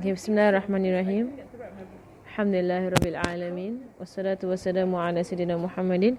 Bismillahirrahmanirrahim. Alhamdulillahi Rabbil Alamin. Wassalatu wassalamu ala Sayyidina Muhammadin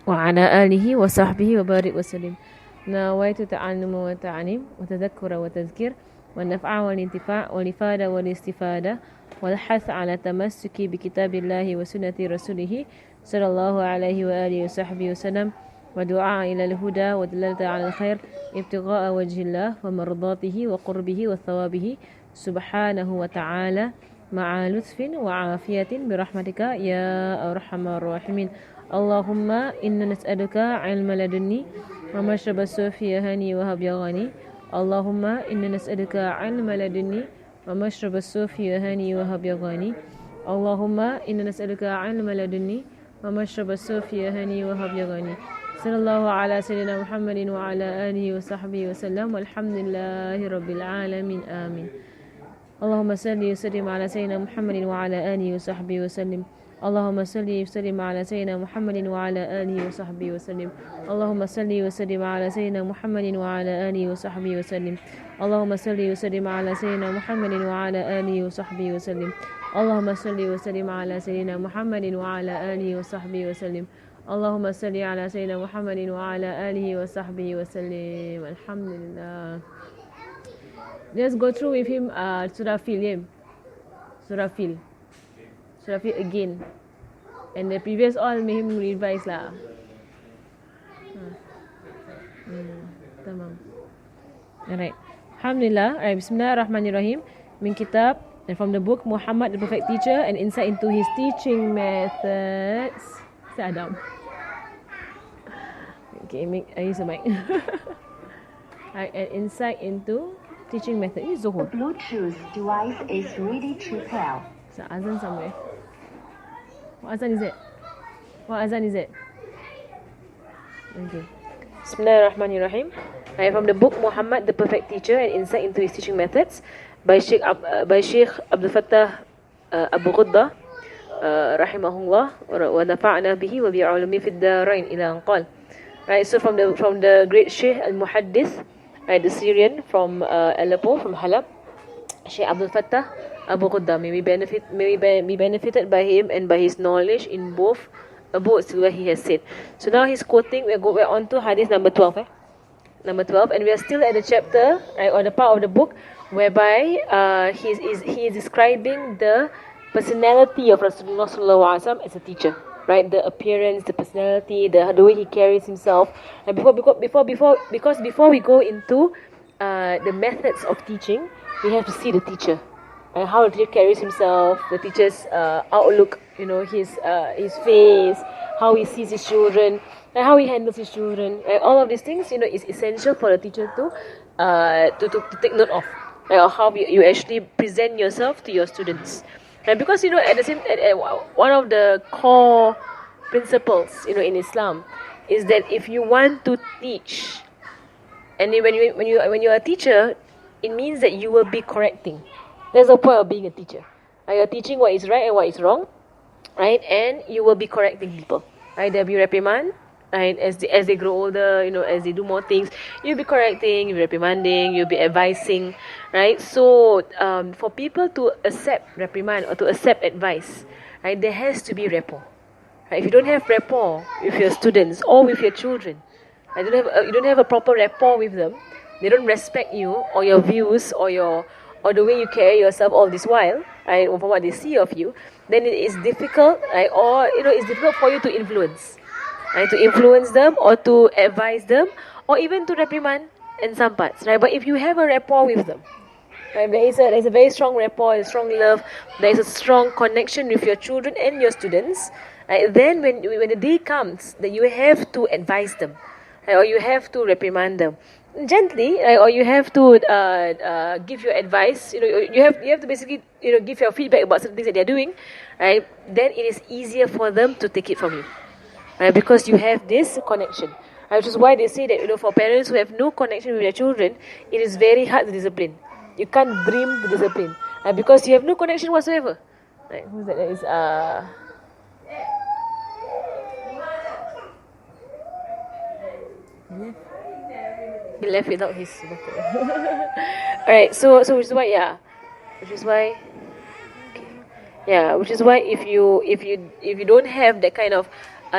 wa ala alihi wa sahbihi wa barik wa salim. Nawaitu ta'alluma wa ta'alim wa tadhakkura wa tazkir wa naf'a wa intifa' wa ifada wa istifada wal hath ala tamassuki bi kitabillahi wa sunnati rasulih sallallahu alaihi wa alihi wa sahbihi wa sallam wa du'a ila al-huda wa dalalata ala al-khair ibtigha'a wajhillah wa mardatihi wa qurbihi wa thawabihi subhanahu wa ta'ala ma'a lutfin wa afiyatin birahmatika ya arhamar rahimin. Allahumma inna nas'aluka ilma ladunni wa mashraba sufi hani wa habyani. Allahumma inna nas'aluka ilma ladunni wa mashraba sufi hani wa habyani. Allahumma inna nas'aluka ilma ladunni wa mashraba sufi hani wa habyani. Sallallahu ala sayyidina Muhammadin wa ala alihi wa sahbihi wa sallam walhamdulillahi rabbil alamin. Amin. Allahumma salli wa sallim ala sayyidina Muhammadin wa ala alihi wa sahbihi wa sallim. Allahumma salli wa sallim ala sayyidina Muhammadin wa ala alihi wa sahbihi wa sallim. Allahumma salli wa sallim ala sayyidina Muhammadin wa ala alihi wa sahbihi wa sallim. Allahumma salli wa sallim ala sayyidina Muhammadin wa ala alihi wa sahbihi wa sallim. Allahumma salli wa sallim ala sayyidina Muhammadin wa ala alihi wa sahbihi wa sallim. Allahumma salli ala sayyidina Muhammadin wa ala alihi wa sahbihi wa sallim. Alhamdulillah. Let's go through with him Surah Fil, yeah? Surah Fil again. And the previous all made him revise lah. Tamam. Alright. Alhamdulillah. Alright. Bismillahirrahmanirrahim. Min kitab and from the book Muhammad the Perfect Teacher, and insight into his teaching methods. Say Adam. Okay, I use the mic. Alright, an insight into teaching method. This is Zohor. The Bluetooth device is ready to pair. It's an azan somewhere. What azan is it? What azan is it? Okay. Bismillahirrahmanirrahim. Right, from the book Muhammad the Perfect Teacher, and insight into his teaching methods by Sheikh Abdul Fattah Abu Ghudda rahimahullah wa nafa'na bihi wa bi'ulumi fid darain ila an qala. Right, so from the great Sheikh al-Muhaddith, right, the Syrian from Aleppo, from Halab, Sheikh Abdul Fattah Abu Ghudda, may we be benefited by him and by his knowledge in both abodes where he has said. So now he's quoting, we're on to Hadith number 12, number 12, and we are still at the chapter, right, or the part of the book whereby he is describing the personality of Rasulullah sallallahu alaihi wasallam as a teacher. Right, the appearance, the personality, the way he carries himself. And before we go into the methods of teaching, we have to see the teacher and how the teacher carries himself, the teacher's outlook, his face, how he sees his children, and how he handles his children. Right? All of these things, is essential for the teacher to take note of, right? Or how you actually present yourself to your students. And because one of the core principles in Islam is that if you want to teach, and when you're a teacher, it means that you will be correcting. That's the point of being a teacher. You're teaching what is right and what is wrong, right? And you will be correcting people. Right? There'll be reprimand. Right, as they grow older, as they do more things, you'll be correcting, you'll be reprimanding, you'll be advising, right? So, for people to accept reprimand or to accept advice, right, there has to be rapport. Right? If you don't have rapport with your students or with your children, right, you don't have a proper rapport with them, they don't respect you or your views or the way you carry yourself all this while, right, or from what they see of you, then it is difficult, right, or it's difficult for you to influence. Right, to influence them or to advise them or even to reprimand in some parts, right? But if you have a rapport with them, right, there is a very strong rapport, a strong love, there is a strong connection with your children and your students, right? Then when the day comes that you have to advise them, right, or you have to reprimand them gently, right, or you have to give your advice, you have to basically give your feedback about certain things that they're doing, right? Then it is easier for them to take it from you. Right, because you have this connection, right, which is why they say that for parents who have no connection with their children, it is very hard to discipline. You can't dream to discipline, right, because you have no connection whatsoever. Right, who's that? That is he left without his bottle. Alright, so which is why Which is why, which is why if you don't have that kind of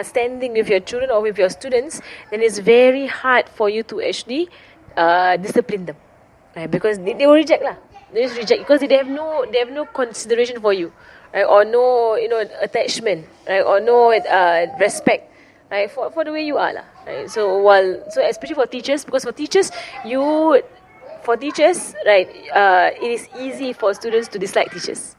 standing with your children or with your students, then it's very hard for you to actually discipline them, right? Because they will reject lah. They just reject because they have no consideration for you, right? Or no attachment, right? Or no respect, right? For the way you are lah, right? So especially for teachers, because for teachers, right? It is easy for students to dislike teachers.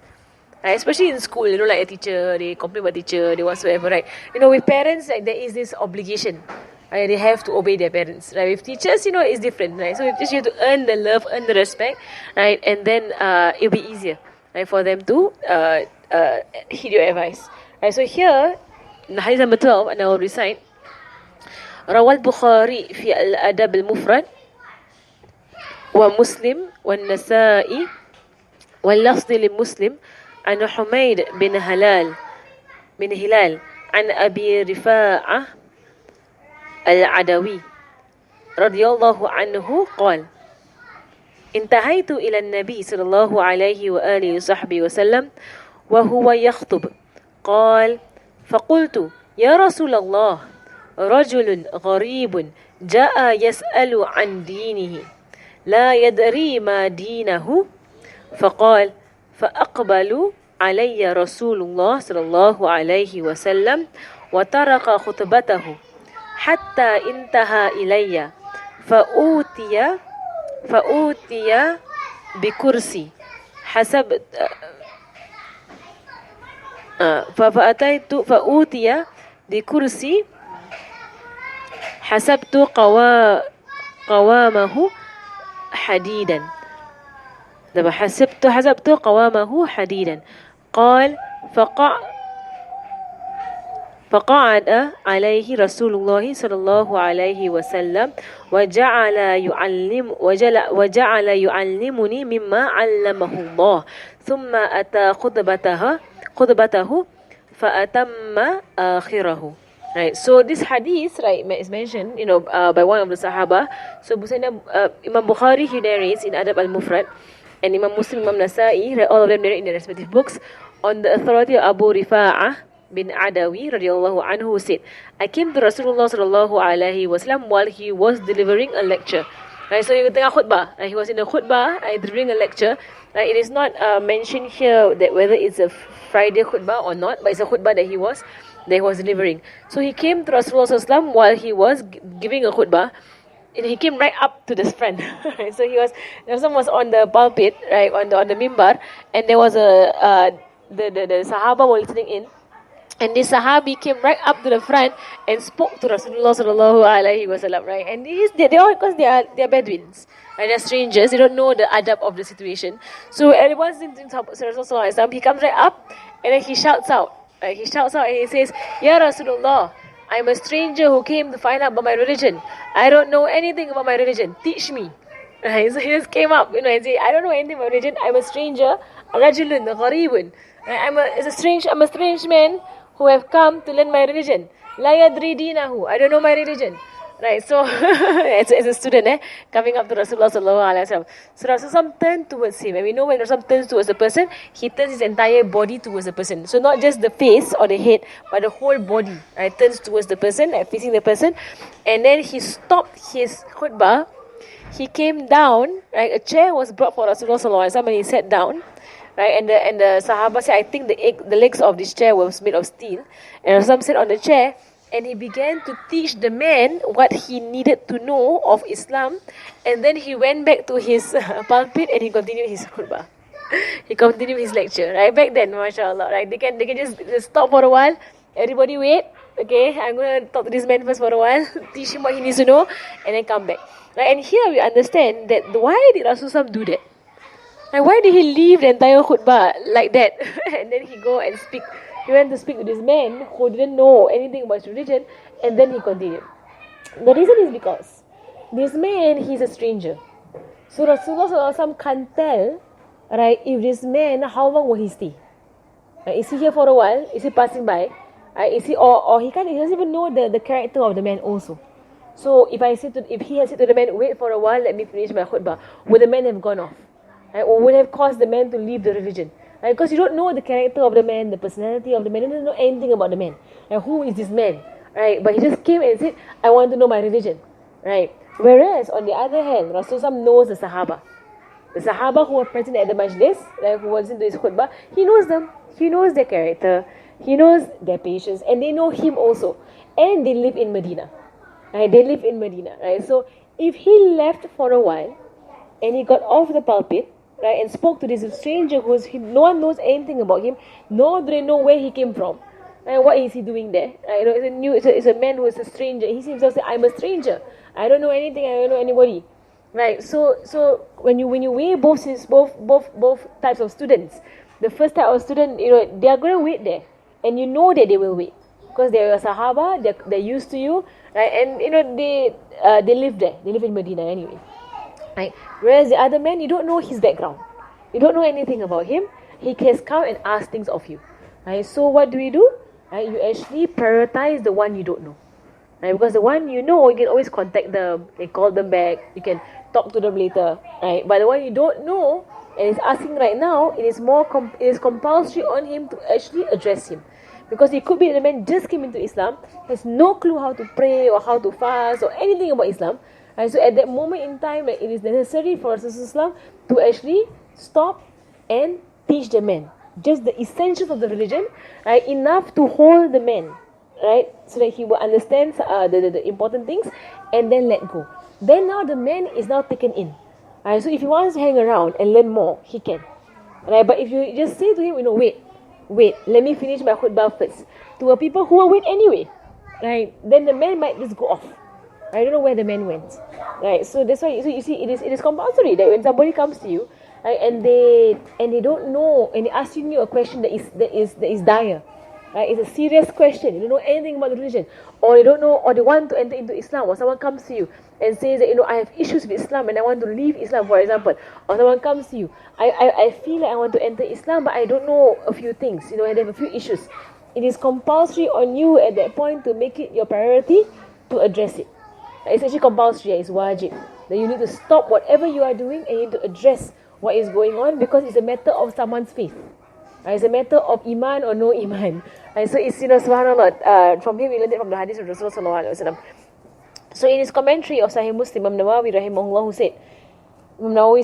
Right, especially in school, like a teacher, they complain about teacher, they whatsoever, right? With parents, like there is this obligation, right? They have to obey their parents, right? With teachers, it's different, right? So with teachers, you have to earn the love, earn the respect, right? And then it'll be easier, right, for them to heed your advice, right? So here, in Hadith number 12, and I will recite, روى البخاري في الأدب المفرد ومسلم والنسائي واللفظ لمسلم عن حميد بن هلال عن أبي رفاعة العدوي رضي الله عنه قال انتهيت إلى النبي صلى الله عليه وآله وصحبه وسلم وهو يخطب قال فقلت يا رسول الله رجل غريب جاء يسأل عن دينه لا يدري ما دينه فقال فأقبل علي رسول الله صلى الله عليه وسلم وترك خطبته حتى انتهى إلي فأوتي بكرسي فأوتي بكرسي حسبت قوامه حديدا حسبت قوامه حديدا قال فقعد عليه رسول الله صلى الله عليه وسلم وجعل يعلمني مما علمه الله ثم أتى خطبته فأتم آخره. Right, so this hadith, right, is mentioned, by one of the Sahaba. So Imam Bukhari, he narrates in Adab al-Mufrad, and Imam Muslim, Imam Nasa'i, all of them narrate in their respective books on the authority of Abu Rifa'ah bin Adawi radiyallahu anhu, who said, I came to Rasulullah sallallahu alaihi wasallam while he was delivering a lecture. Right, so he was tengah khutbah. He was in a khutbah, delivering a lecture. Right, it is not mentioned here that whether it's a Friday khutbah or not, but it's a khutbah that he was delivering. So he came to Rasulullah sallallahu alaihi wasallam while he was giving a khutbah. And he came right up to this friend. So Rasulullah was on the pulpit, right, on the mimbar, and there was the Sahaba were listening in, and this Sahabi came right up to the front and spoke to Rasulullah sallallahu alaihi wasallam, right? And they all, because they are Bedouins, right? They're strangers, they don't know the adab of the situation. So everyone's in Rasulullah sallallahu alaihi wasallam, he comes right up and then he shouts out. Right? He shouts out and he says, Ya Rasulullah, I'm a stranger who came to find out about my religion. I don't know anything about my religion. Teach me. Right? So he just came up, and said, I don't know anything about religion. I'm a stranger. Rajulun, gharibun. I'm a strange man who have come to learn my religion. La yadri dinahu. I don't know my religion. Right, so it's a student coming up to Rasulullah sallallahu alaihi wasallam. So Rasulullah turned towards him, and we know when Rasulullah turns towards a person, he turns his entire body towards the person. So not just the face or the head, but the whole body, right, turns towards the person, facing the person. And then he stopped his khutbah. He came down. Right, a chair was brought for Rasulullah sallallahu alaihi wasallam, and he sat down. Right, and the Sahaba said, I think the legs of this chair was made of steel. And Rasulullah sat on the chair. And he began to teach the man what he needed to know of Islam. And then he went back to his pulpit and he continued his khutbah. He continued his lecture. Right, back then, mashallah. Right, they can just stop for a while. Everybody wait. Okay, I'm going to talk to this man first for a while. Teach him what he needs to know. And then come back. Right, and here we understand that why did Rasulullah do that? Like, why did he leave the entire khutbah like that? And then he go and speak. He went to speak to this man who didn't know anything about his religion, and then he continued. The reason is because this man, he's a stranger. So Rasulullah can't tell, right, if this man, how long will he stay? Is he here for a while? Is he passing by? Is he or he doesn't even know the character of the man also. So if he had said to the man, wait for a while, let me finish my khutbah, would the man have gone off? right? Or would have caused the man to leave the religion. Right? Because you don't know the character of the man, the personality of the man, you don't know anything about the man. Right? Who is this man? Right? But he just came and said, I want to know my religion. Right? Whereas, on the other hand, Rasulullah knows the Sahaba. The Sahaba who were present at the majlis, like who was into his khutbah, he knows them. He knows their character. He knows their patience. And they know him also. And they live in Medina. Right? They live in Medina. Right? So, if he left for a while, and he got off the pulpit, right, and spoke to this stranger no one knows anything about him, nor do they know where he came from. Right? What is he doing there? Right? It's a man who is a stranger. He himself said, I'm a stranger. I don't know anything. I don't know anybody. Right? So when you weigh both types of students, the first type of student, they are going to wait there, and you know that they will wait because they're a Sahaba. They're used to you, right? And they live there. They live in Medina anyway. Right? Whereas the other man, you don't know his background. You don't know anything about him. He has come and asked things of you. Right? So what do? Right? You actually prioritize the one you don't know. Right? Because the one you know, you can always contact them, you can call them back, you can talk to them later. Right? But the one you don't know and is asking right now, it is compulsory on him to actually address him. Because it could be that the man just came into Islam, has no clue how to pray or how to fast or anything about Islam. Right, so at that moment in time, it is necessary for Rasulullah to actually stop and teach the man just the essentials of the religion, right, enough to hold the man, right, so that he will understand the important things and then let go. Then now the man is now taken in. Right, so if he wants to hang around and learn more, he can. Right, but if you just say to him, wait, let me finish my khutbah first. To a people who will wait anyway, right, then the man might just go off. I don't know where the man went, right? So that's why. So you see, it is compulsory that when somebody comes to you, right, and they don't know, and they're asking you a question that is dire, right? It's a serious question. You don't know anything about the religion, or you don't know, or they want to enter into Islam, or someone comes to you and says that I have issues with Islam and I want to leave Islam, for example, or someone comes to you, I feel like I want to enter Islam, but I don't know a few things, and I have a few issues. It is compulsory on you at that point to make it your priority to address it. It's actually compulsory, it's wajib. That you need to stop whatever you are doing and you need to address what is going on because it's a matter of someone's faith. It's a matter of iman or no iman. So it's, subhanAllah, from here we learned it from the Hadith of Rasulullah. So in his commentary of Sahih Muslim, Imam Nawawi rahimahullah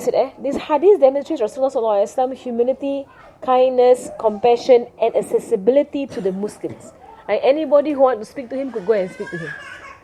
said, this Hadith demonstrates Rasulullah humility, kindness, compassion and accessibility to the Muslims. Anybody who wants to speak to him could go and speak to him.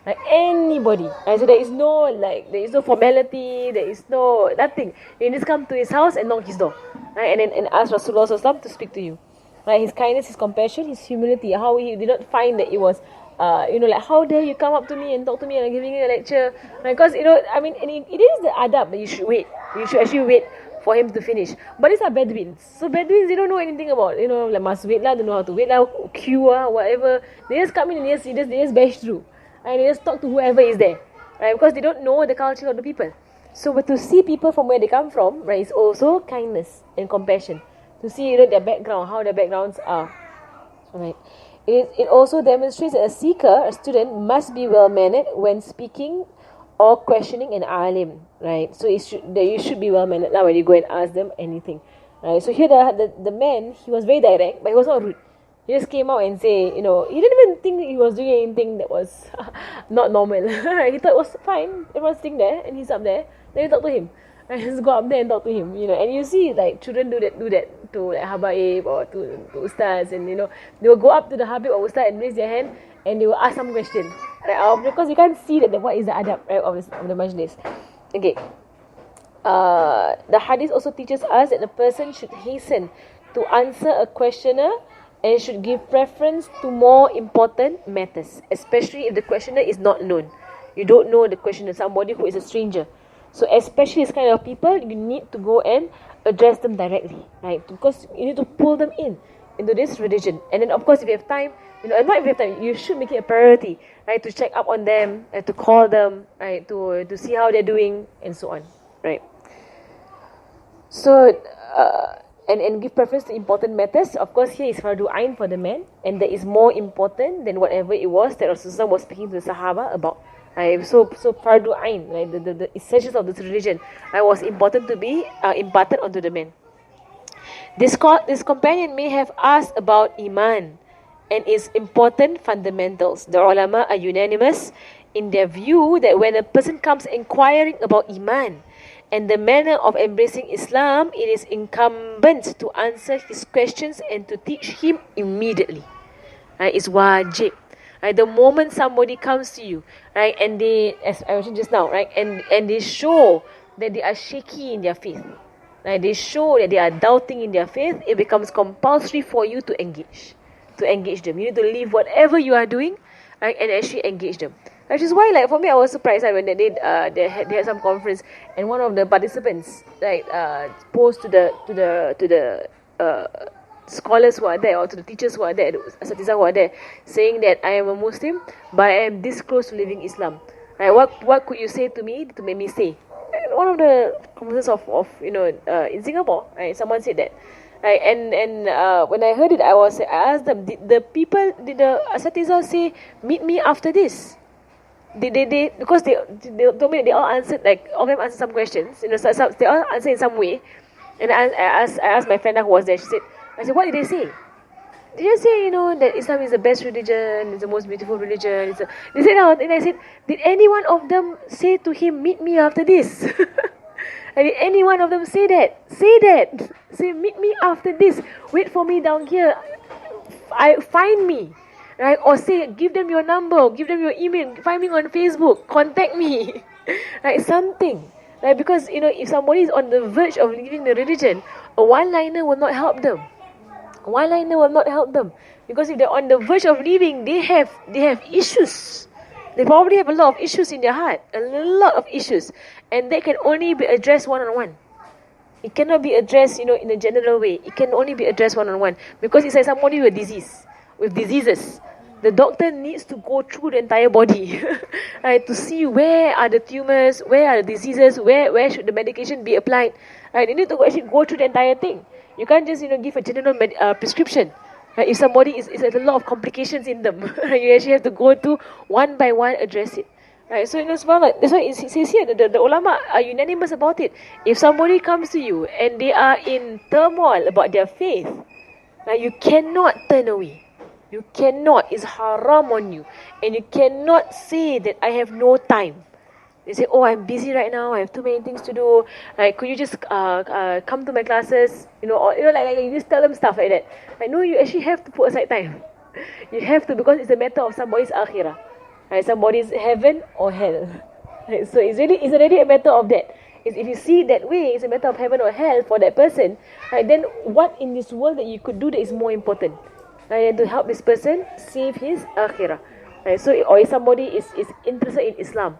Like anybody. So there is no formality, there is no nothing. You just come to his house and knock his door. Right? And ask Rasulullah to speak to you. Right? His kindness, his compassion, his humility, how he did not find that it was how dare you come up to me and talk to me and giving me a lecture. Because it is the adab that you should wait. You should actually wait for him to finish. But these are Bedouins. So Bedouins, they don't know anything about, must wait lah, don't know how to wait lah, queue whatever. They just come in and they just bash through. And they just talk to whoever is there, right? Because they don't know the culture of the people. So, but to see people from where they come from, right, is also kindness and compassion. To see their background, how their backgrounds are, right? It also demonstrates that a seeker, a student, must be well mannered when speaking or questioning an alim, right? So you should be well mannered now when you go and ask them anything, right? So here the man, he was very direct, but he was not rude. He just came out and say, he didn't even think he was doing anything that was not normal. He thought it was fine. Everyone's sitting there and he's up there. Then you talk to him. And just go up there and talk to him. And you see like children do that to like Habaib or to Ustaz, and they will go up to the Habib or Ustaz and raise their hand and they will ask some question. Right? Because you can't see that what is the adab, right, of the majlis. Okay. The hadith also teaches us that the person should hasten to answer a questioner and should give preference to more important matters, especially if the questioner is not known. You don't know the questioner, somebody who is a stranger. So especially this kind of people, you need to go and address them directly, right? Because you need to pull them into this religion. And then of course if you have time, not if you have time, you should make it a priority, right? To check up on them, to call them, right? To see how they're doing and so on, right? So, and give preference to important matters. Of course, here is fardu ain for the man, and that is more important than whatever it was that Rasulullah was speaking to the Sahaba about. So fardu ain, like the essentials of this religion, was important to be imparted onto the men. This companion may have asked about Iman and its important fundamentals. The ulama are unanimous in their view that when a person comes inquiring about Iman and the manner of embracing Islam, it is incumbent to answer his questions and to teach him immediately. It's wajib. The moment somebody comes to you, right, and they, as I mentioned just now, right, and they show that they are shaky in their faith, right, they show that they are doubting in their faith, it becomes compulsory for you to engage them. You need to leave whatever you are doing, right, and actually engage them. Which is why, like, for me, I was surprised when they had some conference, and one of the participants, right, posed to the scholars who are there, or to the teachers who are there, the asatiza who are there, saying that I am a Muslim, but I am this close to living Islam. Right? What could you say to me to make me stay? And one of the conferences of in Singapore, right, someone said that. Right? And when I heard it, I asked them, did the asatiza say, meet me after this? Because they told me they all answered, like, all of them answered some questions, they all answered in some way. And I asked my friend who was there. I said, what did they say? They just say, that Islam is the best religion, it's the most beautiful religion. They said, and I said, did any one of them say to him, meet me after this? Did any one of them say that? Say, meet me after this. Wait for me down here. Find me. Right? Or say, give them your number, give them your email, find me on Facebook, contact me. Right? Something. Right? Because, if somebody is on the verge of leaving the religion, a one-liner will not help them. Because if they're on the verge of leaving, they have issues. They probably have a lot of issues in their heart. A lot of issues. And they can only be addressed one-on-one. It cannot be addressed, in a general way. It can only be addressed one-on-one. Because it's like somebody with diseases. The doctor needs to go through the entire body, right, to see where are the tumors, where are the diseases, where should the medication be applied. Right? They need to actually go through the entire thing. You can't just give a general prescription. Right? If somebody is a lot of complications in them, you actually have to go through one by one, address it. Right? So that's why it says here the ulama are unanimous about it. If somebody comes to you and they are in turmoil about their faith, right, you cannot turn away. You cannot. It's haram on you. And you cannot say that I have no time. They say, I'm busy right now, I have too many things to do. Like, could you just come to my classes? Like you just tell them stuff like that. Like, no, you actually have to put aside time. You have to, because it's a matter of somebody's akhirah. Right? Somebody's heaven or hell. Right? So it's already a matter of that. If you see it that way, it's a matter of heaven or hell for that person. Right? Then what in this world that you could do that is more important? Right? To help this person save his akhirah. Right? So, or if somebody is interested in Islam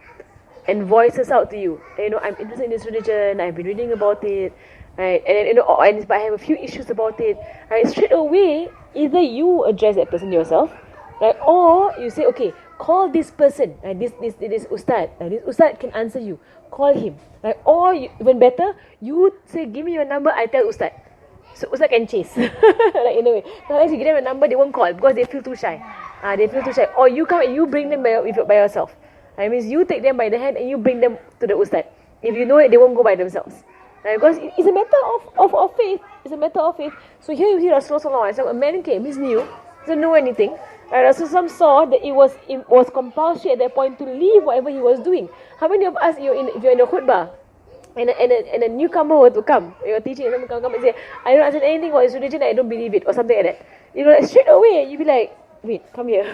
and voices out to you, I'm interested in this religion, I've been reading about it, right? And then, but I have a few issues about it, right? Straight away, either you address that person yourself, right? Or you say, okay, call this person, right? This ustad, right? This ustad can answer you. Call him, right? Or even better, you say, give me your number, I tell ustad. So ustad can chase, like in a way. Sometimes you give them a number, they won't call because they feel too shy. Or you come and you bring them by yourself. That means you take them by the hand and you bring them to the ustad. If you know it, they won't go by themselves. Right? Because it's a matter of faith. It's a matter of faith. So here you see Rasulullah SAW, a man came, he's new, doesn't know anything. Rasulullah saw that it was compulsory at that point to leave whatever he was doing. How many of us, if you're in a khutbah, and a newcomer were to come, you're teaching, and come and say, I don't understand anything about this religion, I don't believe it, or something like that. Straight away, you'll be like, wait, come here.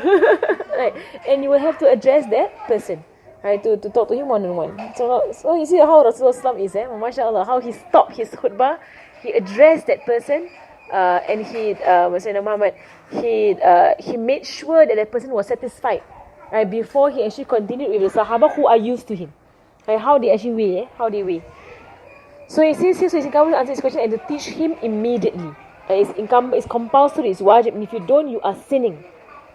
Right? And you will have to address that person, right? To talk to him one-on-one. So you see how Rasulullah is, MashaAllah, how he stopped his khutbah, he addressed that person, and Muhammad, he made sure that person was satisfied, right? Before he actually continued with the Sahaba who are used to him. Right? How they actually weigh, So it says here, so it's incumbent to answer this question and to teach him immediately. It's compulsory, it's wajib. And if you don't, you are sinning.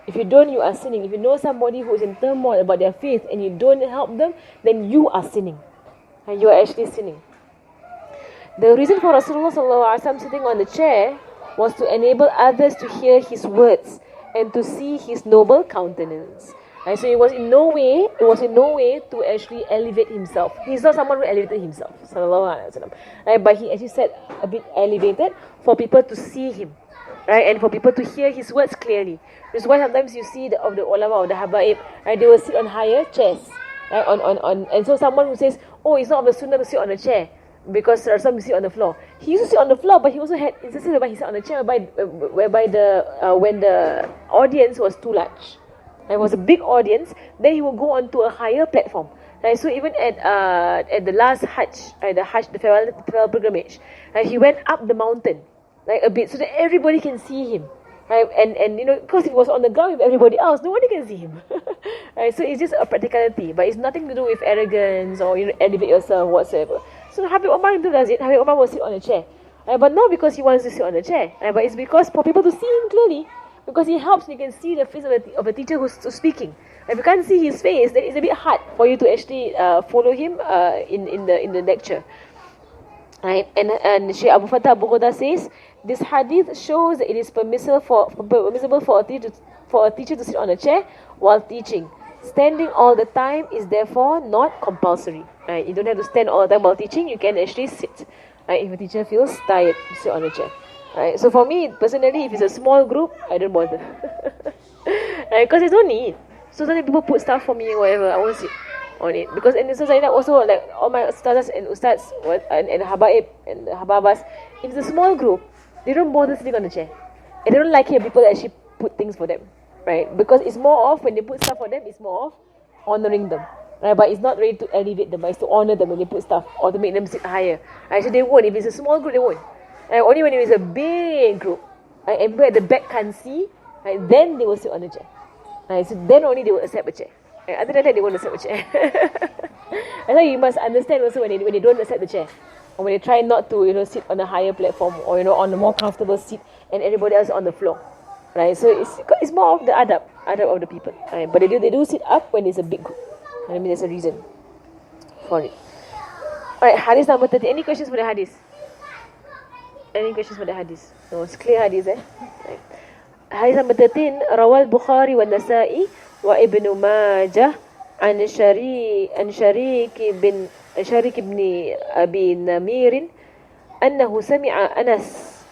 If you know somebody who is in turmoil about their faith and you don't help them, then you are sinning. And you are actually sinning. The reason for Rasulullah SAW sitting on the chair was to enable others to hear his words and to see his noble countenance. Right? So it was in no way to actually elevate himself. He's not someone who elevated himself. Sallallahu alaihi wasallam. Right? But he actually said a bit elevated for people to see him. Right? And for people to hear his words clearly. That's why sometimes you see the ulama or the habaib, right? They will sit on higher chairs. Right? And so someone who says, oh, it's not of the sunnah to sit on a chair, because some sit on the floor. He used to sit on the floor, but he also had instances whereby he sat on a chair whereby when the audience was too large. It was a big audience, then he would go on to a higher platform. Right? So even at the last Hajj, the farewell pilgrimage, right, he went up the mountain, like a bit, so that everybody can see him. Right? And because if he was on the ground with everybody else, nobody can see him. Right? So it's just a practicality, but it's nothing to do with arrogance or elevate yourself whatsoever. So Habib Omar does it. Habib Omar will sit on a chair, right? But not because he wants to sit on a chair, right? But it's because for people to see him clearly, because he helps. You can see the face of a teacher who's speaking. If you can't see his face, then it's a bit hard for you to actually follow him in the lecture. Right? And Sheikh Abu Fatah Abu Ghuda says this hadith shows that it is permissible for a teacher to sit on a chair while teaching. Standing all the time is therefore not compulsory. Right? You don't have to stand all the time while teaching. You can actually sit. Right? If a teacher feels tired, sit on a chair. Right? So for me personally, if it's a small group, I don't bother. Right? Because there's no need. So then people put stuff for me or whatever, I won't sit on it. Because in the society also, like all my ustazas and ustads and habaib and hababas, if it's a small group, they don't bother sitting on the chair. And they don't like it people actually put things for them. Right? Because it's more of, when they put stuff for them, it's more of honouring them. Right? But it's not really to elevate them, but it's to honour them when they put stuff or to make them sit higher. Right? So they won't. If it's a small group, they won't. Right? Only when it's a big group, right, and people at the back can't see, right, then they will sit on the chair. Right? So then only they will accept a chair. Right? Other than that, they won't accept a chair. And so you must understand also when they don't accept the chair, or when they try not to sit on a higher platform or on a more comfortable seat and everybody else on the floor. Right? So it's more of the adab of the people. Right? But they do sit up when it's a big group. I mean, there's a reason for it. Alright, hadith number 30. Any questions for the hadith? Any questions for the hadith? No, it's clear hadith, eh? Right. Hadith number 13. Rawal Bukhari wa Nasa'i wa Ibn Majah an Sharik ibn Abi Namir أنه سمع أنس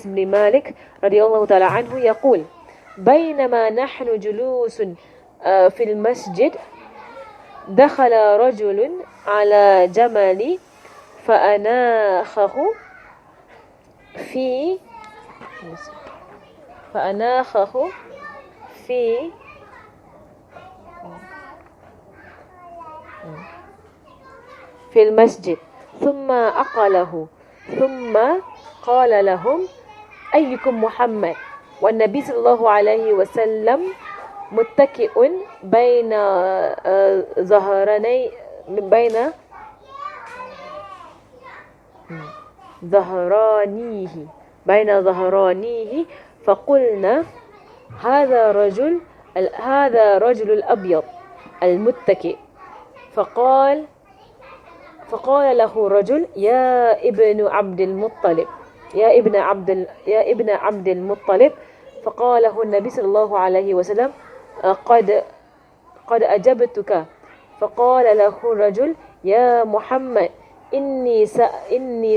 بن مالك رضي الله تعالى عنه يقول بينما نحن جلوس في المسجد دخل رجل على جمل فأناخه في المسجد ثم أقله ثم قال لهم أيكم محمد والنبي صلى الله عليه وسلم متكئ بين ظهرانيه فقلنا هذا رجل الأبيض المتكئ فقال له رجل يا ابن عبد المطلب فقال له النبي صلى الله عليه وسلم قد أجبتك فقال له الرجل يا محمد إني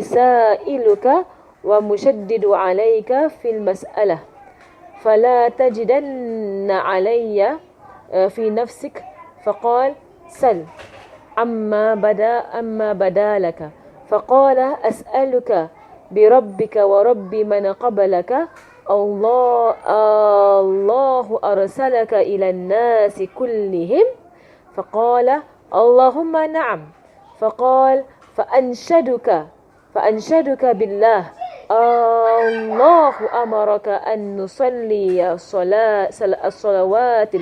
سائلك ومشدد عليك في المسألة فلا تجدن علي في نفسك فقال سل أما بدا لك فقال أسألك بربك ورب من قبلك الله أرسلك إلى الناس كلهم فقال اللهم نعم فقال فأنشدك بالله الله أمرك أن نصلي الصلوات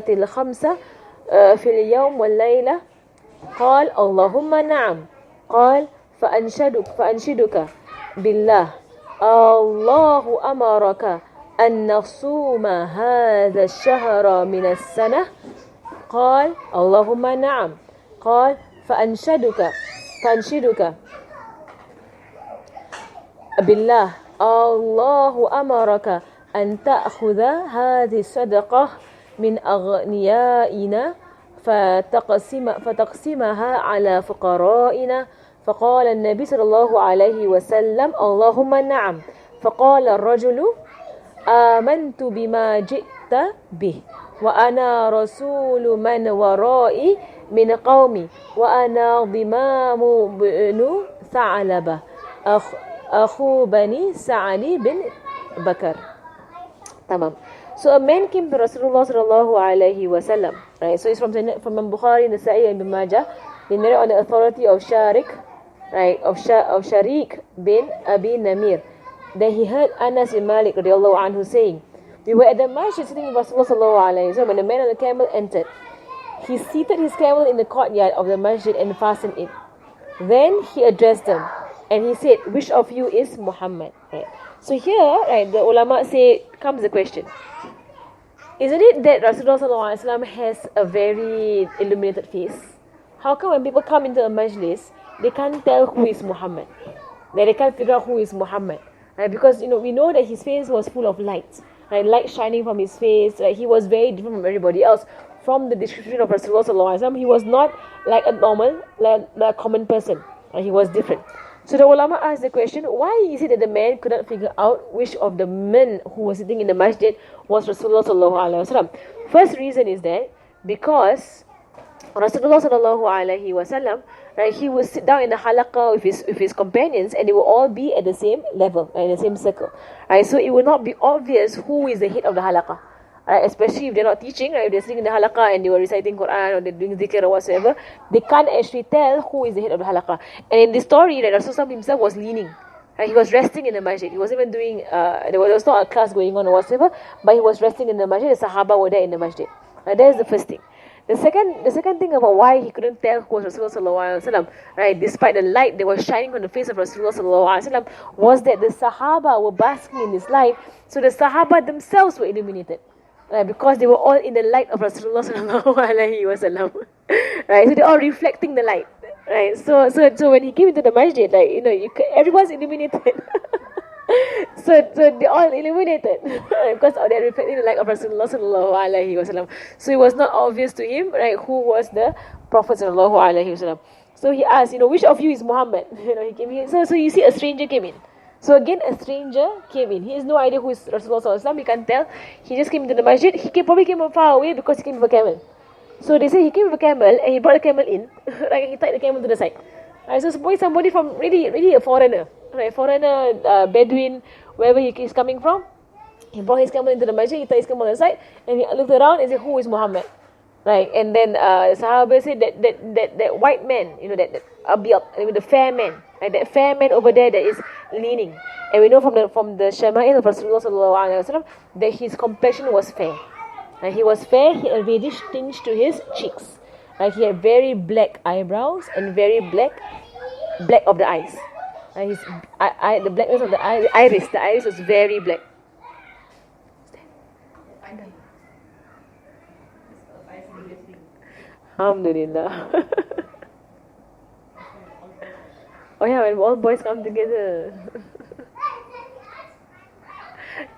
الخمس في اليوم والليلة قال اللهم نعم قال فأنشدك بالله الله أمرك أن نصوم هذا الشهر من السنة قال اللهم نعم قال فأنشدك بالله الله أمرك أن تأخذ هذه الصدقة من أغنيائنا فتقسمها على فقرائنا. فقال النبي صلى الله عليه وسلم اللهم نعم. فقال الرجل آمنت بما جئت به وأنا رسول من ورائي من قومي وأنا ضمام بن ثعلبة أخو بني سعد بن بكر. Tamam. So a man came to Rasulullah sallallahu alaihi wasallam. Right. So it's from Bukhari, Nasa'i, and Ibn Majah. They narrate on the authority of Sharik, right, of Sharik bin Abi Namir. Then he heard Anas bin Malik radiallahu anhu saying, we were at the masjid sitting with Rasulullah sallallahu alaihi wasallam when the man on the camel entered. He seated his camel in the courtyard of the masjid and fastened it. Then he addressed them and he said, which of you is Muhammad? Right. So here, right, the ulama say, comes the question. Isn't it that Rasulullah sallallahu alaihi wasallam has a very illuminated face? How come when people come into a majlis, they can't tell who is Muhammad? They can't figure out who is Muhammad. Right? Because, we know that his face was full of light. Right? Light shining from his face. Right? He was very different from everybody else. From the description of Rasulullah sallallahu alaihi wasallam, he was not like a normal, like a common person. Right? He was different. So the ulama asked the question, why is it that the man could not figure out which of the men who were sitting in the masjid was Rasulullah sallallahu alaihi wasallam? First reason is that because Rasulullah sallallahu alaihi wasallam, right, he would sit down in the halaqah with his companions and they will all be at the same level, right, in the same circle. Right? So it will not be obvious who is the head of the halaqah. Right, especially if they're not teaching, right, if they're sitting in the halaqah and they were reciting Quran or they're doing zikr or whatsoever, they can't actually tell who is the head of the halaqah. And in this story, right, Rasulullah himself was leaning. Right, he was resting in the masjid. He wasn't even doing, there was not a class going on or whatsoever, but he was resting in the masjid. The Sahaba were there in the masjid. Right, that is the first thing. The second thing about why he couldn't tell who was Rasulullah sallallahu alaihi wasallam, right, despite the light that was shining on the face of Rasulullah sallallahu alaihi wasallam, was that the Sahaba were basking in this light, so the Sahaba themselves were illuminated. Right, because they were all in the light of Rasulullah sallallahu alaihi wasallam. Right, so they're all reflecting the light. Right, so when he came into the masjid, like everyone's illuminated. so they're all illuminated because they're reflecting the light of Rasulullah sallallahu alaihi wasallam. So it was not obvious to him, right, who was the Prophet sallallahu alaihi wasallam. So he asked, which of you is Muhammad? He came here. So you see, a stranger came in. So again, a stranger came in. He has no idea who is Rasulullah sallallahu alaihi wasallam. He can't tell. He just came into the masjid. He probably came from far away because he came with a camel. So they say he came with a camel and he brought the camel in. Right, he tied the camel to the side. Right, so suppose somebody from really a foreigner, right, Bedouin, wherever he is coming from, he brought his camel into the masjid. He tied his camel on the side and he looked around and said, who is Muhammad? Right, and then the Sahaba said that white man, that Abiyat, the fair man, right, that fair man over there that is leaning. And we know from the Shama'il of Rasulullah sallallahu alaihi wasallam that his complexion was fair. Right, he was fair. He had a reddish tinge to his cheeks. Right, he had very black eyebrows and very black of the eyes. Right, the blackness of the iris was very black. Alhamdulillah. Oh yeah, when all boys come together.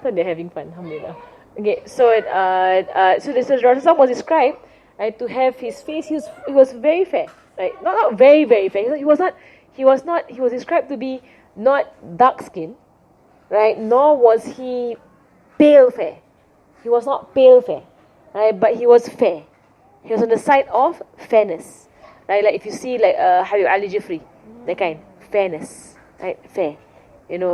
So they're having fun, alhamdulillah. Okay, so this Rasulullah was described, right, to have his face. He was very fair, right? Not very very fair. He was described to be not dark skinned, right? Nor was he pale fair. He was not pale fair, right? But he was fair. He was on the side of fairness, right? Like if you see like Habib Ali Jifri, that kind, fairness, right? Fair. Whenever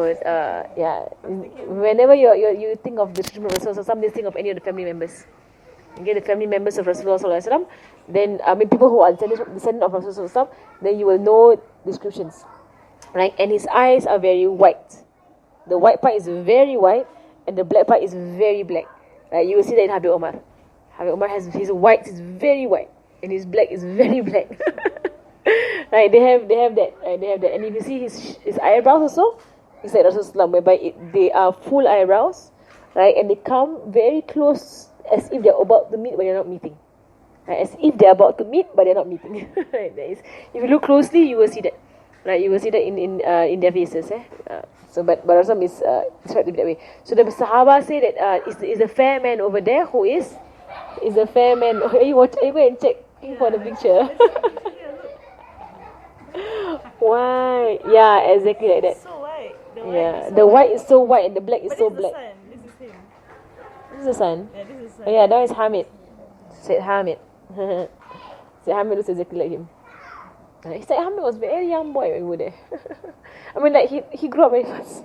you think of the description of Rasulullah, somebody think of any of the family members. You get the family members of Rasulullah sallallahu alaihi wasallam, then people who are descendant of Rasulullah sallallahu alaihi wasallam, then you will know descriptions, right? And his eyes are very white. The white part is very white, and the black part is very black. Right? You will see that in Habib Omar. Habib Omar has his white is very white, and his black is very black. Right? They have that. Right? They have that, and if you see his eyebrows also. It's like Rasulullah, whereby they are full eyebrows, right? And they come very close as if they're about to meet but they're not meeting. Right? As if they're about to meet but they're not meeting. Right? If you look closely, you will see that. Right, you will see that in their faces. But Rasul is described to be that way. So the Sahaba say that is a fair man over there who is a fair man. Are you going and check for the picture? Why? Yeah, exactly like that. So white. The white is so white and the black is But so this is black. the sun. This is him. This is the sun. Yeah, this is the sun. Oh yeah, that is Hamid. Said Hamid. Said Hamid looks exactly like him. He said Hamid was a very young boy when we were there. I mean, like he grew up very fast.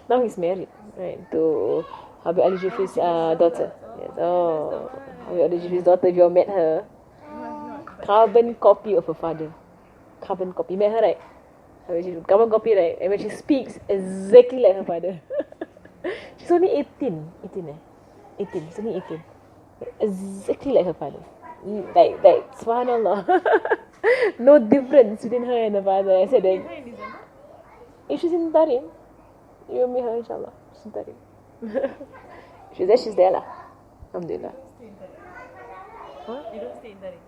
Now he's married, right, to Habib Ali Jufri's daughter. Yes. Oh, Habib Ali Jufri's daughter. If you all met her, carbon copy of her father. Carbon copy. You met her, right? Carbon copy, right? And when she speaks, exactly like her father. She's only 18. 18. She's only 18. Exactly like her father. Like, subhanallah. No difference between her and her father. I said that. If she's in Tarim, you and me her, inshallah. She's in Tarim. She's there lah. Alhamdulillah. Huh? You don't stay in Tarim.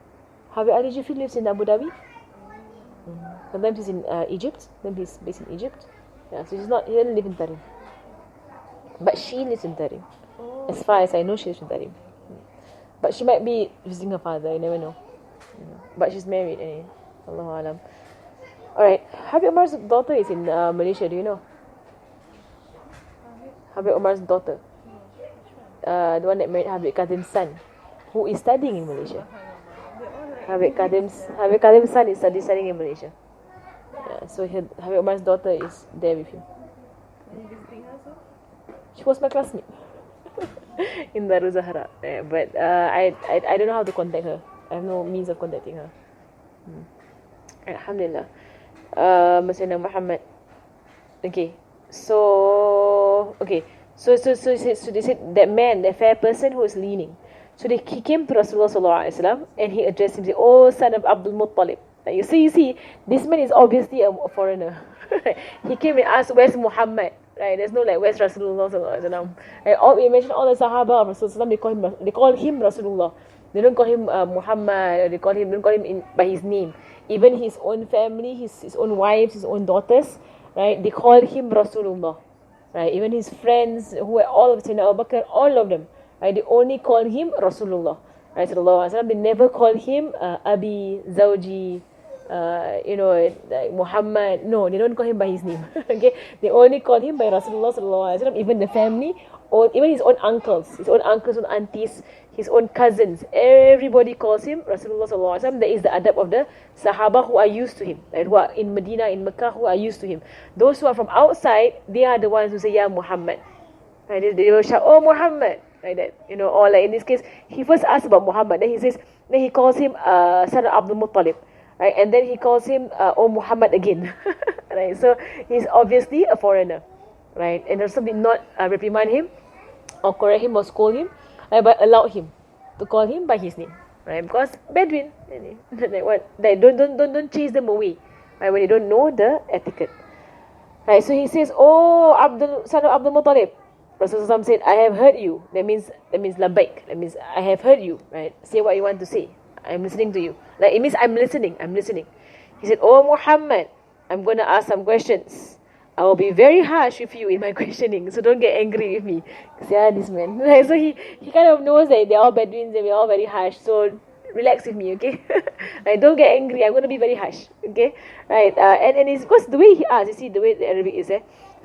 Habib Ali Jufri lives in Abu Dhabi. Sometimes he's in Egypt. Then he's based in Egypt. Yeah, so he doesn't live in Tarim. But she lives in Tarim. As far as I know, she lives in Tarim. But she might be visiting her father. You never know. But she's married. Allahu Alam. Alright. Habib Umar's daughter is in Malaysia. Do you know? Habib Umar's daughter. The one that married Habib Kadim's son, who is studying in Malaysia. Habib Kadim's son is studying in Malaysia. Yeah, so Habib Umar's daughter is there with him. Are you visiting her so? She was my classmate in Darul Zahra. Yeah, but I don't know how to contact her. I have no means of contacting her. Alhamdulillah. Sayyidina Muhammad. Okay. So they said that man, that fair person who is leaning. So he came to Rasulullah sallallahu alaihi wasallam and he addressed him, saying, "Oh, son of Abdul Muttalib." Like you see, this man is obviously a foreigner. He came and asked, "Where's Muhammad?" Right? There's no like, "Where's Rasulullah sallallahu alaihi wasallam?" Imagine all the Sahaba of Rasulullah, they call him Rasulullah. They don't call him Muhammad. Or they don't call him by his name. Even his own family, his own wives, his own daughters, right? They call him Rasulullah. Right? Even his friends, who were all of Sayyidina Abu Bakr, all of them, right? They only call him Rasulullah. Right? Sallallahu alaihi wasallam. They never call him Abi, Zawji, like Muhammad. No, they don't call him by his name. Okay, they only call him by Rasulullah sallallahu alaihi wasallam. Even the family, or even his own uncles, own aunties, his own cousins, everybody calls him Rasulullah sallallahu alaihi wasallam. That is the adab of the Sahaba who are used to him, right? Who are in Medina, in Mecca, who are used to him. Those who are from outside, they are the ones who say, "Ya Muhammad." Right? They will shout, "Oh Muhammad," like that. Or like in this case, he first asks about Muhammad, then he calls him son of Abdul Muttalib. Right? And then he calls him "Oh Muhammad" again. Right? So he's obviously a foreigner. Right? And Rasul did not reprimand him or correct him or scold him, right? But allowed him to call him by his name. Right? Because Bedouin, like what? Like don't chase them away. Right? When they don't know the etiquette. Right? So he says, "Oh son of Abdul Muttalib." Rasulullah said, "I have heard you." That means labbaik. That means I have heard you. Right? Say what you want to say. I'm listening to you. Like it means I'm listening. He said, "Oh Muhammad, I'm going to ask some questions. I will be very harsh with you in my questioning, so don't get angry with me." Yeah, this man. Right? So he kind of knows that they're all Bedouins and we're all very harsh. So relax with me, okay? Right? Don't get angry. I'm going to be very harsh, okay? Right? And it's because the way he asks, you see the way the Arabic is,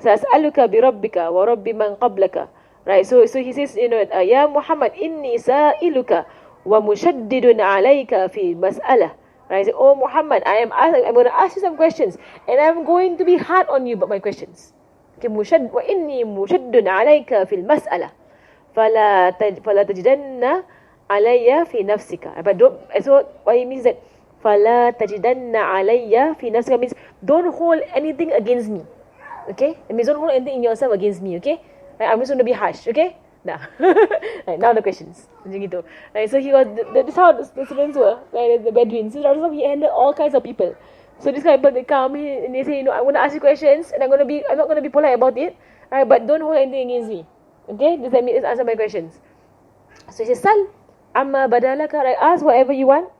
"Sa'as'aluka bi rabbika wa rabbi man qablaka." Right? So he says, "Ya Muhammad, inni sa'iluka wa mushaddidun alayka fi mas'alah." Right? I say, "Oh Muhammad, I'm going to ask you some questions, and I'm going to be hard on you about my questions." Okay, wa inni mushaddidun alayka fil mas'alah, fala tajidanna alayya fi nafsika. But don't. So what it means that fala tajidanna alayya fi nafsika means don't hold anything against me. Okay, it means don't hold anything in yourself against me. Okay, right? I'm just going to be harsh. Okay. Nah. Right, now the questions. Macam gitu. Right, so he was, that's how the students were, right, the Bedouins. So he handled all kinds of people. So these kind of people, they come and they say, "I'm going to ask you questions and I'm not going to be polite about it. Right, but don't hold anything against me. Okay, just let me answer my questions." So he says, "Sal, amma badalaka," right, ask whatever you want.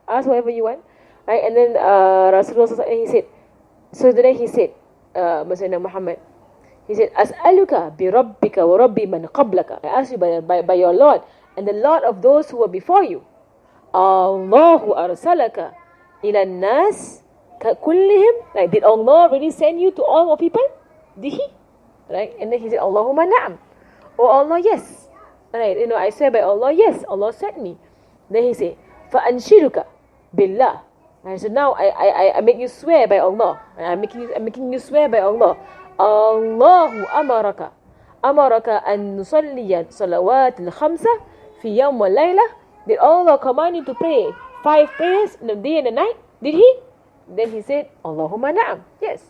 Right, and then Rasulullah, he said, So then he said, Sayyidina Muhammad, he said, As'aluka bi rabbika wa rabbi man qablaka. I ask you by your Lord and the Lord of those who were before you. Allahu arsalaka ila nas kullihim. Like, did Allah really send you to all of people? Did he? Right? And then he said, Allahumma na'am. Oh Allah, yes. Right? I swear by Allah, yes, Allah sent me. Then he said, فَأَنْشِرُكَ billah. Right? So now I make you swear by Allah. I'm making you swear by Allah. Allahu amaraka an nusalliya salawat al-khamsa fi yawm wa layla. Did Allah command you to pray 5 prayers in the day and the night? Did he? Then he said, Allahumma na'am. Yes.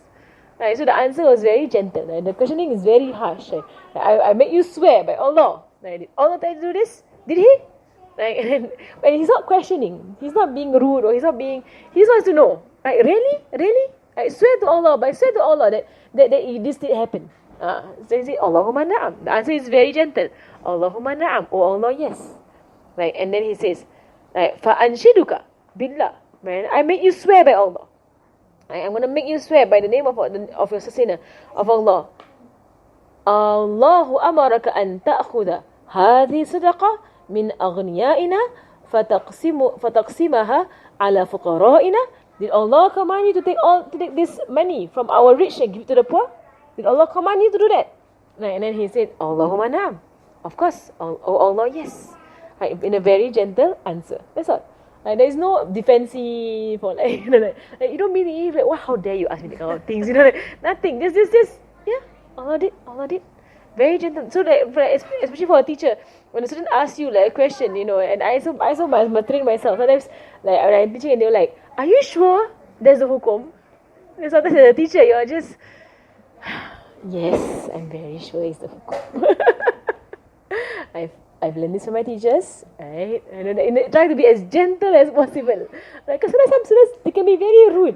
Right, so the answer was very gentle. Right? The questioning is very harsh. Right? I make you swear by Allah. Right? Did Allah tell you to do this? Did he? Right? And he's not questioning. He's not being rude or he just wants to know. Right? Really? Really? I swear to Allah, but I swear to Allah that this did happen. So he said, Allahumma na'am. The answer is very gentle. Allahumma na'am. Oh Allah, yes. Right? And then he says, right, فَأَنْشِدُكَ billah. Right? I make you swear by Allah. I'm going to make you swear by the name of your sustainer, of Allah. Allahu amaraka an ta'khudha hadhi sadaqa min aghniyaina fataqsimaha ala fuqara'ina. Did Allah command you to take this money from our rich and give it to the poor? Did Allah command you to do that? Right, and then he said, Allahumma na'am. Of course. Oh Allah, yes. Right, in a very gentle answer. That's all. Like, there is no defensive or like, like you don't mean like, wow, how dare you ask me that kind of things, like, nothing. Just, yeah, Allah did. Very gentle. So like, especially for a teacher, when a student asks you like a question, and I must train myself. Sometimes like when I'm teaching and they're like, are you sure there's a hukum? And sometimes as a teacher, you're just, yes, I'm very sure it's the hukum. I've learned this from my teachers, right? And try to be as gentle as possible. Like, because sometimes some students, they can be very rude.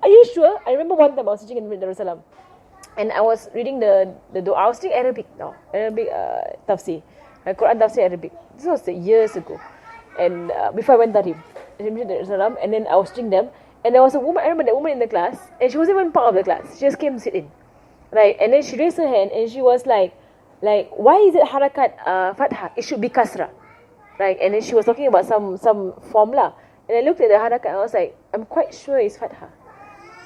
Are you sure? I remember one time I was teaching in Jerusalem, and I was reading the dua. I was teaching Arabic tafsir, Quran tafsir Arabic. This was years ago, and before I went Tarim, in Jerusalem, and then I was teaching them, and there was a woman. I remember that woman in the class, and she wasn't even part of the class. She just came to sit in, right? And then she raised her hand, and she was like, why is it harakat fathah? It should be kasra, right? And then she was talking about some formula, and I looked at the harakat and I was like, I'm quite sure it's fathah.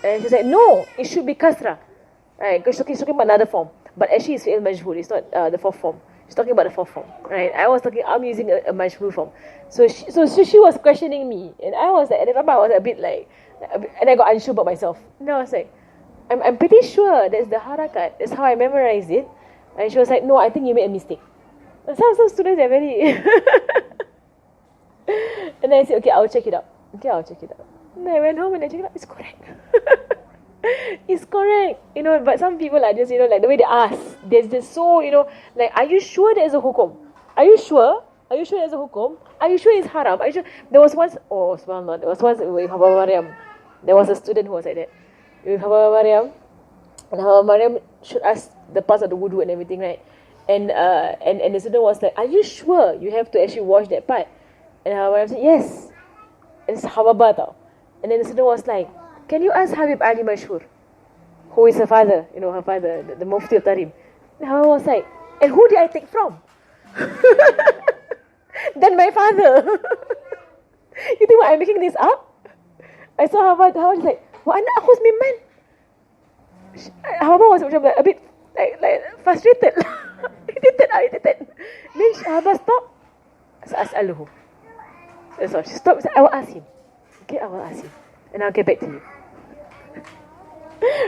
And she said, no, it should be kasra, right? Because she's talking about another form, but actually it's fi'il majhul. It's not the fourth form. She's talking about the fourth form, right? I'm using a majhul form. So she was questioning me, and I was like, at the time I was a bit like, and I got unsure about myself. And I was like, I'm pretty sure that's the harakat. That's how I memorized it. And she was like, no, I think you made a mistake. Some students are very... And then I said, okay, I'll check it out. And then I went home and I checked it out. It's correct. It's correct. But some people are just, like the way they ask. They're just so, like, are you sure there's a hukum? Are you sure there's a hukum? Are you sure it's haram? Are you sure? There was once with Haba Maryam. There was a student who was like that. With Haba Maryam. And Haba Maryam should ask the parts of the wudu and everything, right? And the student was like, are you sure you have to actually wash that part? And Haba said, yes. And it's Hababa tau. And then the student was like, can you ask Habib Ali Mashhur, who is her father, her father, the Mufti of Tarim? And Haba was like, and who did I take from? Then my father. You think what, I'm making this up? I saw Haba was like, wa ana akhuz mimman? Haba was a bit like frustrated. Irritated. Then Haba stopped. As'aluhu. That's all. She stopped. I will ask him. Okay, I will ask him. And I'll get back to you.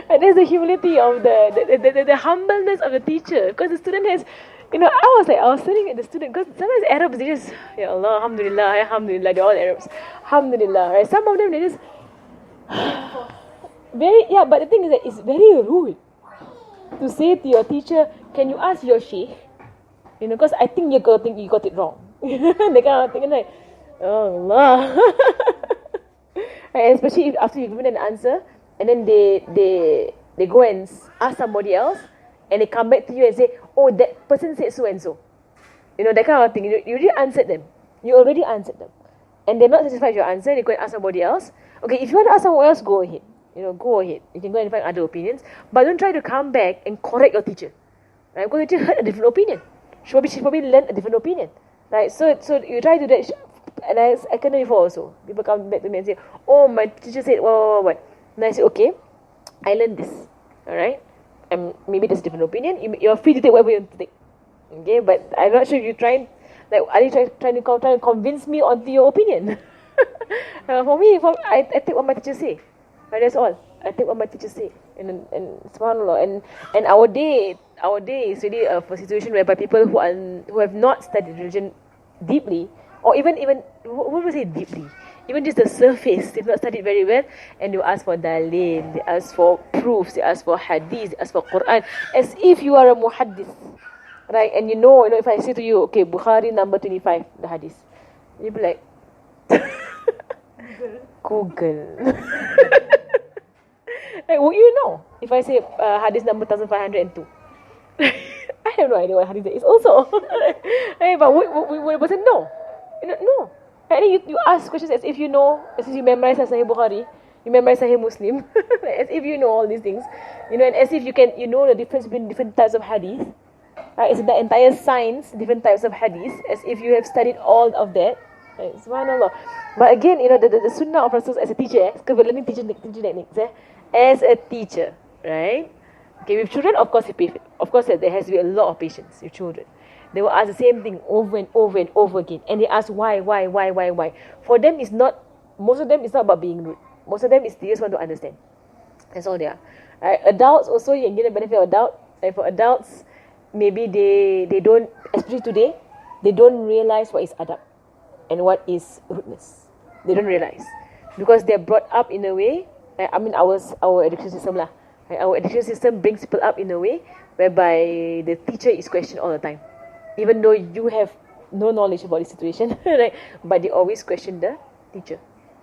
And there's the humility of the humbleness of the teacher. Because the student has, I was staring at the student. Because sometimes Arabs, they just, Ya Allah, Alhamdulillah, they're all Arabs. Alhamdulillah, right? Some of them, they just, but the thing is that it's very rude to say to your teacher, can you ask your sheikh? Because I think you got it wrong. They kind of thinking like, oh Allah. Right, especially if after you've given an answer, and then they go and ask somebody else, and they come back to you and say, oh, that person said so and so. That kind of thing. You already answered them. And they're not satisfied with your answer, they go and ask somebody else. Okay, if you want to ask someone else, go ahead. Go ahead. You can go and find other opinions, but don't try to come back and correct your teacher, right? Because your teacher heard a different opinion. She probably learned a different opinion, right? So you try to do that, and I can know before also. People come back to me and say, "Oh, my teacher said what?" And I say, "Okay, I learned this, all right, and maybe there's a different opinion. You're free to take whatever you want to take, okay? But I'm not sure if you're trying, are you trying to convince me onto your opinion?" For me, I take what my teacher say. That's all. I take what my teacher say, and subhanallah, and our day is really a situation whereby people who have not studied religion deeply, or even what would I say deeply, even just the surface, they've not studied very well, and you ask for dalil, they ask for proofs, they ask for hadith, they ask for Quran, as if you are a muhaddith, right? And if I say to you, okay, Bukhari number 25, the hadith, you'll be like, Google. Like, would you know if I say hadith number 1502? I have no idea what hadith is also. Right? But would a person know? No. And then you ask questions as if you know, as if you memorize Sahih Bukhari, you memorize Sahih Muslim, as if you know all these things, and as if you know the difference between different types of hadith. Right? It's the entire science, different types of hadith, as if you have studied all of that. Right? Subhanallah. But again, the sunnah of Rasul as a teacher, learning teaching techniques, as a teacher, right? Okay, with children, of course, there has to be a lot of patience with children. They will ask the same thing over and over and over again, and they ask why. For them, most of them, it's not about being rude. Most of them, they just want to understand. That's all they are. Right? Adults also, you can get the benefit of doubt. Like for adults, maybe they don't, especially today, they don't realize what is adab and what is rudeness. They don't realize because they're brought up in a way. Our education system lah. Right? Our education system brings people up in a way whereby the teacher is questioned all the time, even though you have no knowledge about the situation, right? But they always question the teacher,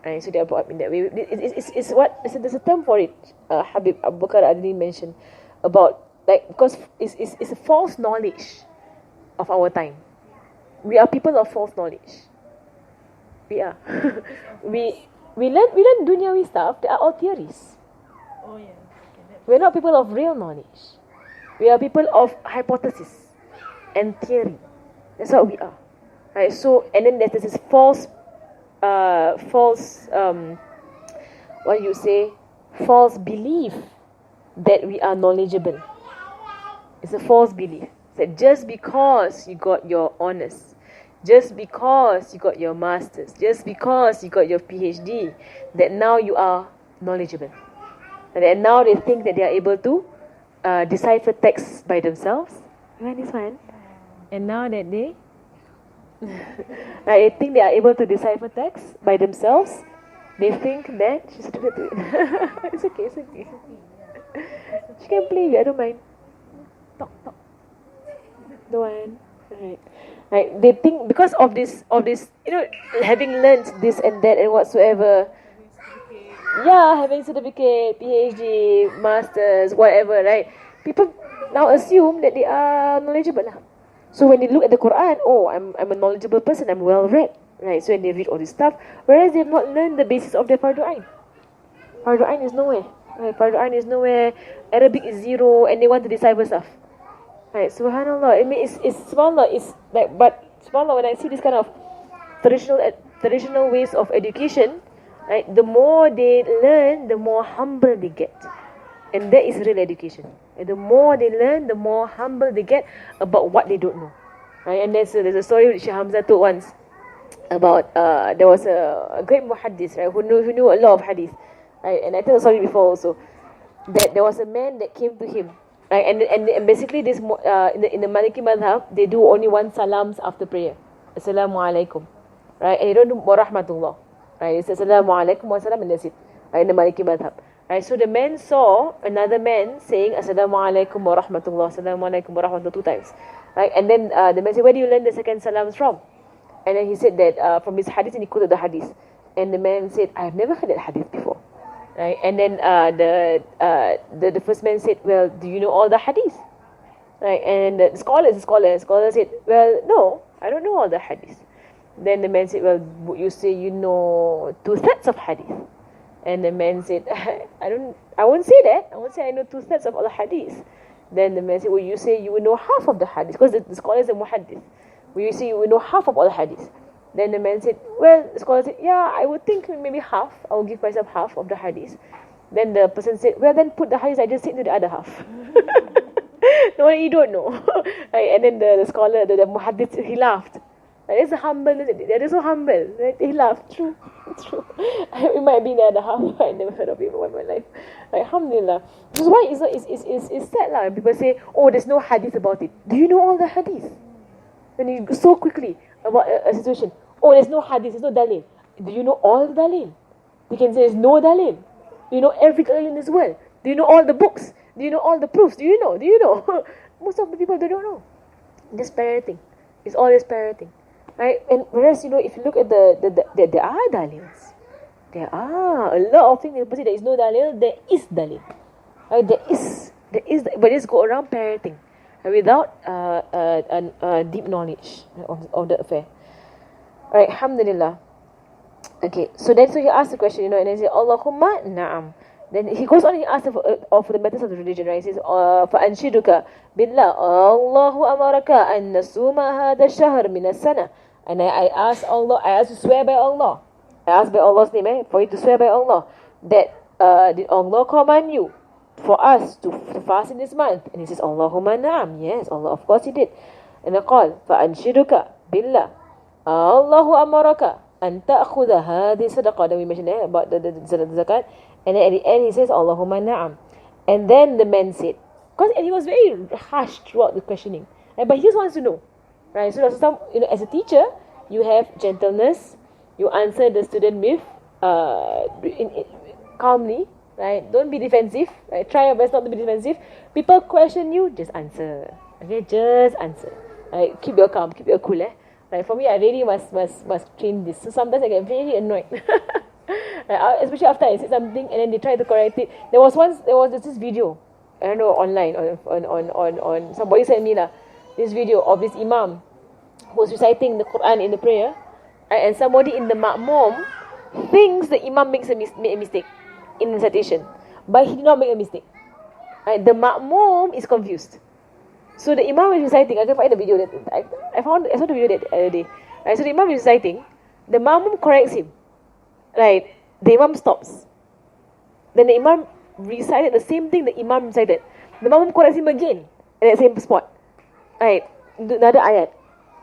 right? So they are brought up in that way. There's a term for it. Habib Abu Bakr Adli mentioned about because it's a false knowledge of our time. We are people of false knowledge. We are. We learn dunyawi stuff. They are all theories. Oh yeah. Okay, We're not people of real knowledge. We are people of hypothesis and theory. That's what we are. Right? So, and then there's this false, false belief that we are knowledgeable. It's a false belief that just because you got your honours, just because you got your masters, just because you got your PhD, that now you are knowledgeable. And now they think that they are able to decipher texts by themselves. You this one? And now that they I think they are able to decipher texts by themselves, they think that she's stupid to it. It's okay. She can play, I don't mind. Talk. Don't want. Alright. Right, they think because of this, having learned this and that and whatsoever, having certificate, PhD, masters, whatever, right? People now assume that they are knowledgeable. So when they look at the Quran, I'm a knowledgeable person, I'm well read, right? So when they read all this stuff, whereas they have not learned the basis of their Fardu Ain. Fardu Ain is nowhere. Right? Fardu Ain is nowhere. Arabic is zero, and they want to decipher stuff. Right, subhanallah. I mean, it's subhanallah. It's like, but subhanallah, when I see this kind of traditional ways of education, right, the more they learn, the more humble they get, and that is real education. And the more they learn, the more humble they get about what they don't know. Right, and there's a story which Sheikh Hamza told once about there was a great muhaddith, right, who knew a lot of hadith, right, and I told the story before also that there was a man that came to him. Right, and basically this in the Maliki madhab, they do only one salams after prayer. Assalamu alaikum. Right, and they don't do wa rahmatullah. Right, it's assalamu alaikum wa salam and that's it. Right, in the Maliki madhab. Right, so the man saw another man saying assalamu alaikum wa rahmatullah, assalamu alaikum wa rahmatullah 2 times. Right, and then the man said, where do you learn the second salams from? And then he said that from his hadith, and he quoted the hadith. And the man said, I've never heard that hadith before. Right, and then the first man said, well, do you know all the hadith? Right, and the scholar said, well, no, I don't know all the hadith. Then the man said, well, would you say you know 2/3 of hadith? And the man said, I won't say that. I won't say I know 2/3 of all the hadith. Then the man said, well, you say you will know half of the hadith, because the scholars are muhaddith. Well, you say you will know half of all the hadith. Then the man said, well, the scholar said, yeah, I would think maybe half. I will give myself half of the hadith. Then the person said, well, then put the hadith I just said to the other half. The one you don't know. Right? And then the scholar, the muhaddith, he laughed. Like, that's humble, they're so humble. Right? He laughed. True. It might be the other half. I never heard of it in my life. Like, alhamdulillah. Which is why it's sad lah. People say, oh, there's no hadith about it. Do you know all the hadith? Then you go so quickly about a situation. Oh, there's no hadith, there's no dalil. Do you know all the dalil? You can say there's no dalil. Do you know every dalil in this world? Do you know all the books? Do you know all the proofs? Do you know? Most of the people, they don't know. Just parroting. It's all just parroting. Right? And whereas, if you look at there are dalils. There are a lot of things people say there is no dalil, there is dalil. Right? There is, but just go around parroting without deep knowledge of the affair. Right? Alhamdulillah. Okay, so he asked the question, and he said, Allahumma na'am. Then he goes on and he asks for the methods of the religion, right? He says, فَأَنْشِدُكَ بِاللَّهِ اللَّهُ أَمَرَكَ أَن نَّصُومَ هَذَا الشَّهْرِ مِنَ السَّنَةِ. And I ask Allah, I ask to swear by Allah. I ask by Allah's name, for you to swear by Allah, that did Allah command you for us to fast in this month? And he says, Allahumma na'am. Yes, Allah, of course he did. And I call, فَأَنْشِدُكَ بِاللَّهِ اللَّهُ أَمَرَكَ أن تأخذ هذه الصدقة. Then we mentioned about the zakat. And then at the end he says, Allahumma na'am. And then the man said, and he was very harsh throughout the questioning. But he just wants to know. Right? So as a teacher, you have gentleness. You answer the student with calmly. Right? Don't be defensive. Right? Try your best not to be defensive. People question you, just answer. Okay? Just answer. Right? Keep your calm, keep your cool. Like for me, I really must train this. So sometimes I get very annoyed. Especially after I said something and then they try to correct it. There was this video, I don't know, online on somebody sent me this video of this imam who was reciting the Quran in the prayer, and somebody in the ma'mum thinks the imam made a mistake in recitation, but he did not make a mistake. The ma'mum is confused. So the imam is reciting. I can find the video that I saw the video that other day. Right, so the imam is reciting. The ma'mum corrects him. Right, the imam stops. Then the imam recited the same thing the imam recited. The ma'mum corrects him again at that same spot. Right, another ayat.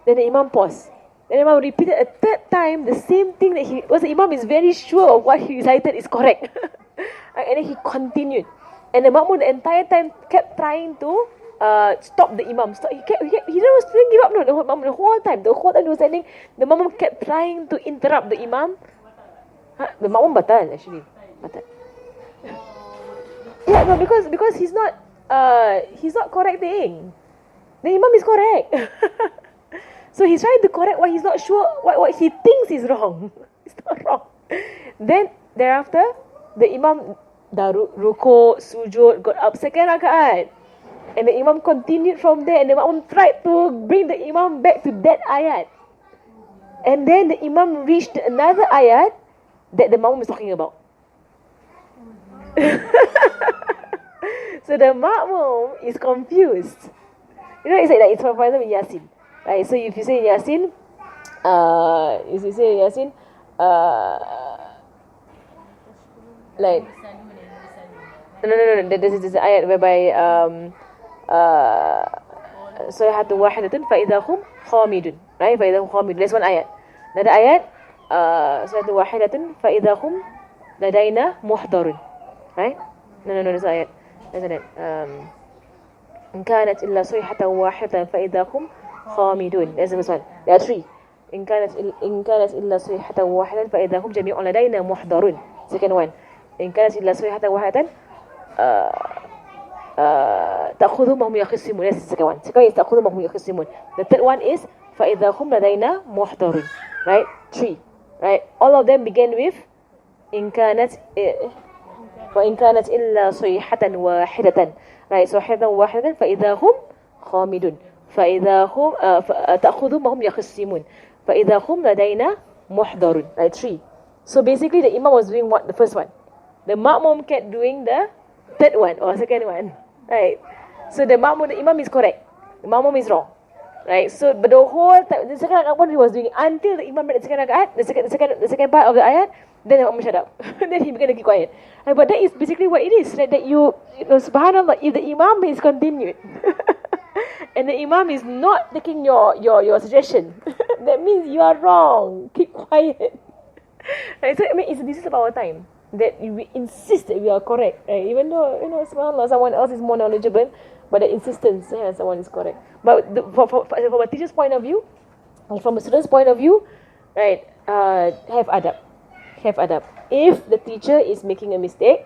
Then the imam paused. Then the imam repeated a third time the same thing the imam is very sure of what he recited is correct. Right, and then he continued. And the ma'mum the entire time kept trying to stop the imam. He didn't give up. No, the whole time he was standing, the ma'mum kept trying to interrupt the imam. The ma'mum batal actually. Batal. Yeah, no, because he's not correcting. The imam is correct. So he's trying to correct what he's not sure, what he thinks is wrong. It's not wrong. Then thereafter, the imam ruku, sujud, got up second rakaat. And the imam continued from there, and the imam tried to bring the imam back to that ayat. And then the imam reached another ayat that the ma'mum is talking about. So the ma'mum is confused. It's like it's for example in Yasin. Right? So if you say Yasin, like no. This is the ayat whereby صيحة واحدة فإذا هم خامدون. Right? فإذا هم خامدون. That's one ayat. Another ayat صيحة واحدة فإذا هم لدينا محضرون. Right? No, that's ayat. That's ayat. إن كانت إلا صيحة واحدة فإذا هم خامدون. That's the first one. There are three. إن كانت إلا صيحة واحدة فإذا هم جميع لدينا محضرون. Second one. إن كانت إلا صيحة واحدة تأخذهم وهم يخصمون. That's the second one. Second one is تأخذهم وهم يخصمون. The third one is فإذا هم لدينا محضرون. Right? Three. Right? All of them begin with إن كانت وإن كانت إلا صيحة واحدة. Right? صيحة واحدة فإذا هم خامدون. فإذا هم تأخذهم وهم يخصمون. فإذا هم لدينا محضرون. Right? Three. So basically the imam was doing what? The first one. The makmum kept doing the third one or second one, right? So the imam is correct, the makmum is wrong, right? So but the whole time, the second rakaat, what he was doing until the imam read the second rakaat, the second part of the ayat, then the makmum shut up. Then he began to keep quiet. Right? But that is basically what it is, right? That you know, subhanallah, if the imam is continued and the imam is not taking your suggestion, that means you are wrong. Keep quiet. Right? So I mean, this is about our time that we insist that we are correct, right? Even though, you know, subhanallah, someone else is more knowledgeable, but the insistence, someone is correct. But from a teacher's point of view, from a student's point of view, right, have adab. Have adab. If the teacher is making a mistake,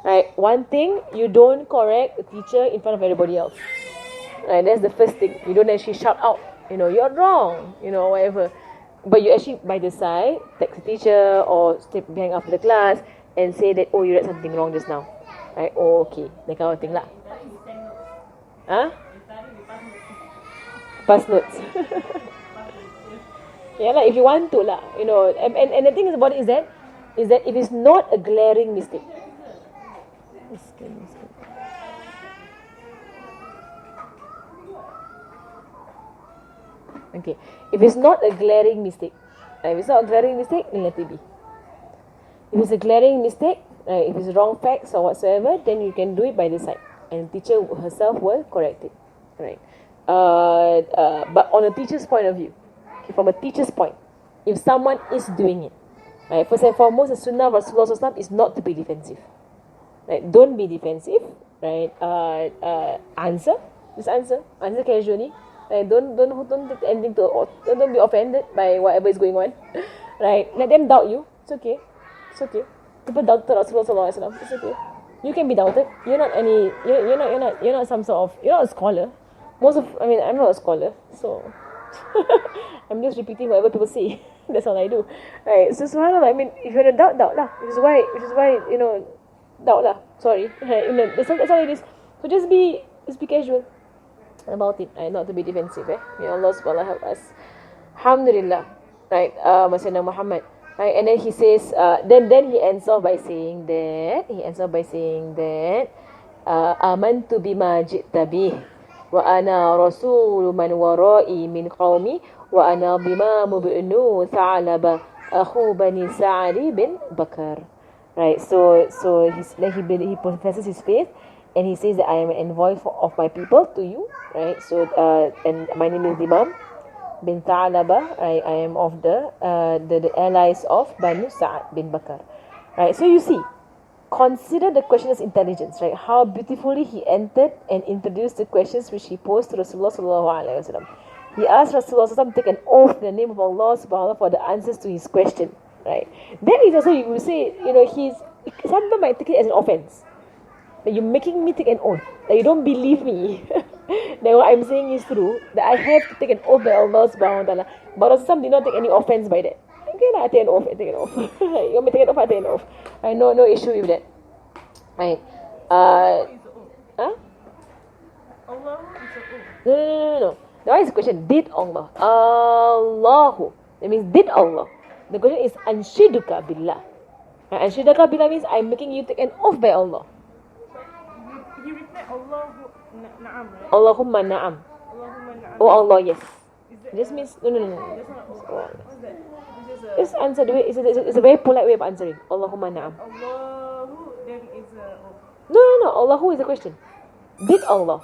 right, one thing, you don't correct the teacher in front of everybody else. Right, that's the first thing. You don't actually shout out, you know, you're wrong, you know, whatever. But you actually, by the side, text the teacher or stay behind after the class and say that, oh, you read something wrong just now. Right? Oh, okay. That kind of thing lah. Huh? Pass notes. Yeah lah, if you want to lah, you know. And the thing about it is that it is not a glaring mistake. Okay. If it's not a glaring mistake, if it's not a glaring mistake, then let it be. If it's a glaring mistake, if it's wrong facts or whatsoever, then you can do it by the side, and the teacher herself will correct it, right? But on a teacher's point of view, okay, from a teacher's point, if someone is doing it, right, first and foremost, the sunnah of Rasulullah is not to be defensive, right? Don't be defensive, right? Just answer casually. Right? Don't take anything don't be offended by whatever is going on. Right? Let them doubt you. It's okay. People doubted Rasulullah sallallahu alaihi wasallam. It's okay. You can be doubted. You're not some sort of, you're not a scholar. I'm not a scholar, so I'm just repeating whatever people say. That's all I do. Right? So subhanallah, I mean, if you're a doubt lah. Which is why you know, doubt lah. Sorry. Right? You know, that's all it is. So just be casual about it, right? Not to be defensive. May Allah subhanahu help us. Alhamdulillah. Right? Sayyidina Muhammad. Right? And then he says, then he ends off by saying that amantu bima ji'ta bih wa ana rasul man wara'i min qawmi wa ana bimamu ibnu Tha'laba akhu bani Sa'di bin Bakar. Right? So he professes his faith. And he says that I am an envoy of my people to you, right? So, and my name is Imam bin Tha'laba. I am of the allies of Banu Sa'd bin Bakar, right? So you see, consider the questioner's intelligence, right? How beautifully he entered and introduced the questions which he posed to Rasulullah sallallahu alaihi wasallam. He asked Rasulullah sallallahu alaihi wasallam to take an oath in the name of Allah subhanahu wa ta'ala for the answers to his question, right? Then is also, you will say, you know, some people might take it as an offense. That you're making me take an oath, that you don't believe me, that what I'm saying is true, that I have to take an oath by Allah subhanahu wa ta'ala. But Rasulullah did not take any offense by that. Okay, I take an oath. You want me to take an oath? I take an oath. I know, no issue with that. Right. Allah is Huh? Allah is an oath. No. That is the question. Did Allah? Allahu. That means did Allah. The question is anshiduka billah. Anshiduka billah means I'm making you take an oath by Allah. He replied Allahu na'am, right? Allahumma na'am. Allahumma na'am. Oh Allah, yes. Is that This means no. That's not what's that? This is Just answer the way. It's a very polite way of answering. Allahumma na'am. Allahu, then is a No. Allahu is the question. Did Allah?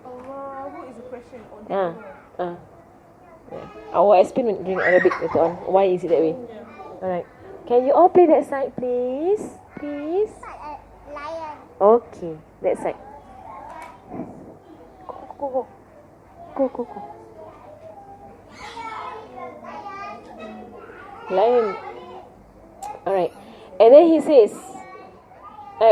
Allahu is a question. Yeah. I will explain during Arabic later on. Why is it that way? Yeah. Alright. Can you all play that side, please? Please. Okay, that side. Go. Lion. Alright. And then he says,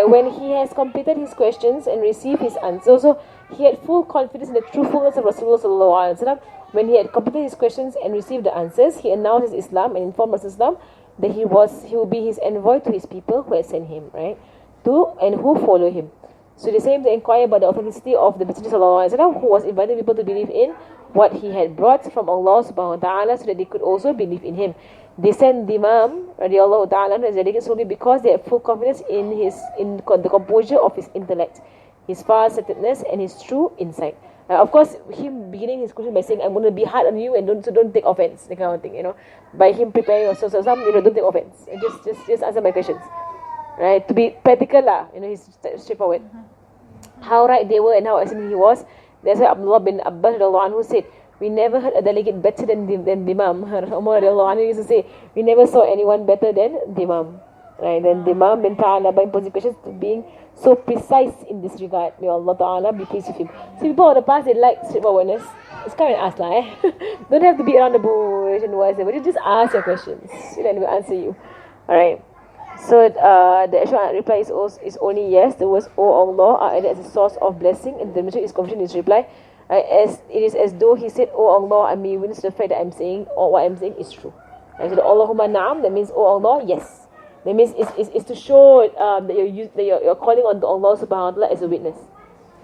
when he has completed his questions and received his answers, so he had full confidence in the truthfulness of Rasulullah sallallahu alaihi wasallam. When he had completed his questions and received the answers, he announced his Islam and informed Rasulullah that he will be his envoy to his people who had sent him, right? And who follow him. So they sent him to inquire about the authenticity of the Messenger sallallahu alaihi wasallam, who was inviting people to believe in what he had brought from Allah subhanahu wa ta'ala, so that they could also believe in him. They sent the Imam radiallahu ta'ala as delegate solely because they had full confidence in the composure of his intellect, his far-sightedness, and his true insight. Of course, him beginning his question by saying, "I'm going to be hard on you, and don't take offense," that kind of thing, By him preparing also, so some, don't take offense, and just answer my questions, right? To be practical lah, he's straightforward. How right they were and how excellent he was. That's why Abdullah bin Abbas radiallahu anhu said, "We never heard a delegate better than the Imam." Umar radiallahu anhu used to say, "We never saw anyone better than the Imam." Right? Then the Imam bin Ta'ala by imposing questions to being so precise in this regard. May Allah Ta'ala be pleased with him. See, people of the past, they like straightforwardness. It's kind of ask lah, Don't have to beat around the bush and whatever. You just ask your questions. Then we'll answer you. Alright. So the actual reply is only yes. The words "O Allah" are added as a source of blessing, and the demonstrate is confident in his reply. As it is as though he said, "O Allah, I may witness the fact that I'm saying, or what I'm saying is true." Right? So the Allahumma na'am, that means, "O Allah, yes." That means it's to show that you're calling on to Allah subhanahu wa ta'ala as a witness.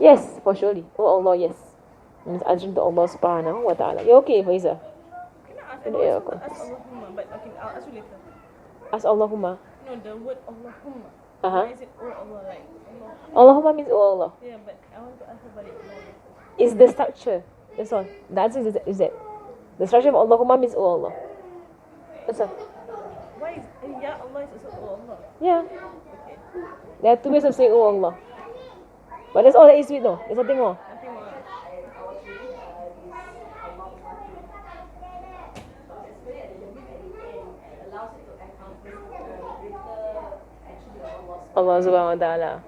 Yes, for surely. "O Allah, yes." It means answering to Allah subhanahu wa ta'ala. You're okay, Faiza? Can I ask Allahumma, but okay, I'll ask you later. Ask Allahumma. No, the word Allahumma. Uh-huh. Why is it "Oh Allah," like Allah? Allahumma means "O Allah." Yeah, but I want to ask about it more. It's the structure. That's all. The answer is that. The structure of Allahumma means "O Allah." That's all. Why is Ya Allah is also "Oh Allah"? Yeah. Okay. There are two ways of saying "O Allah." But that's all there is to it, no? There's nothing more. Nothing more. Allah subhanahu wa ta'ala.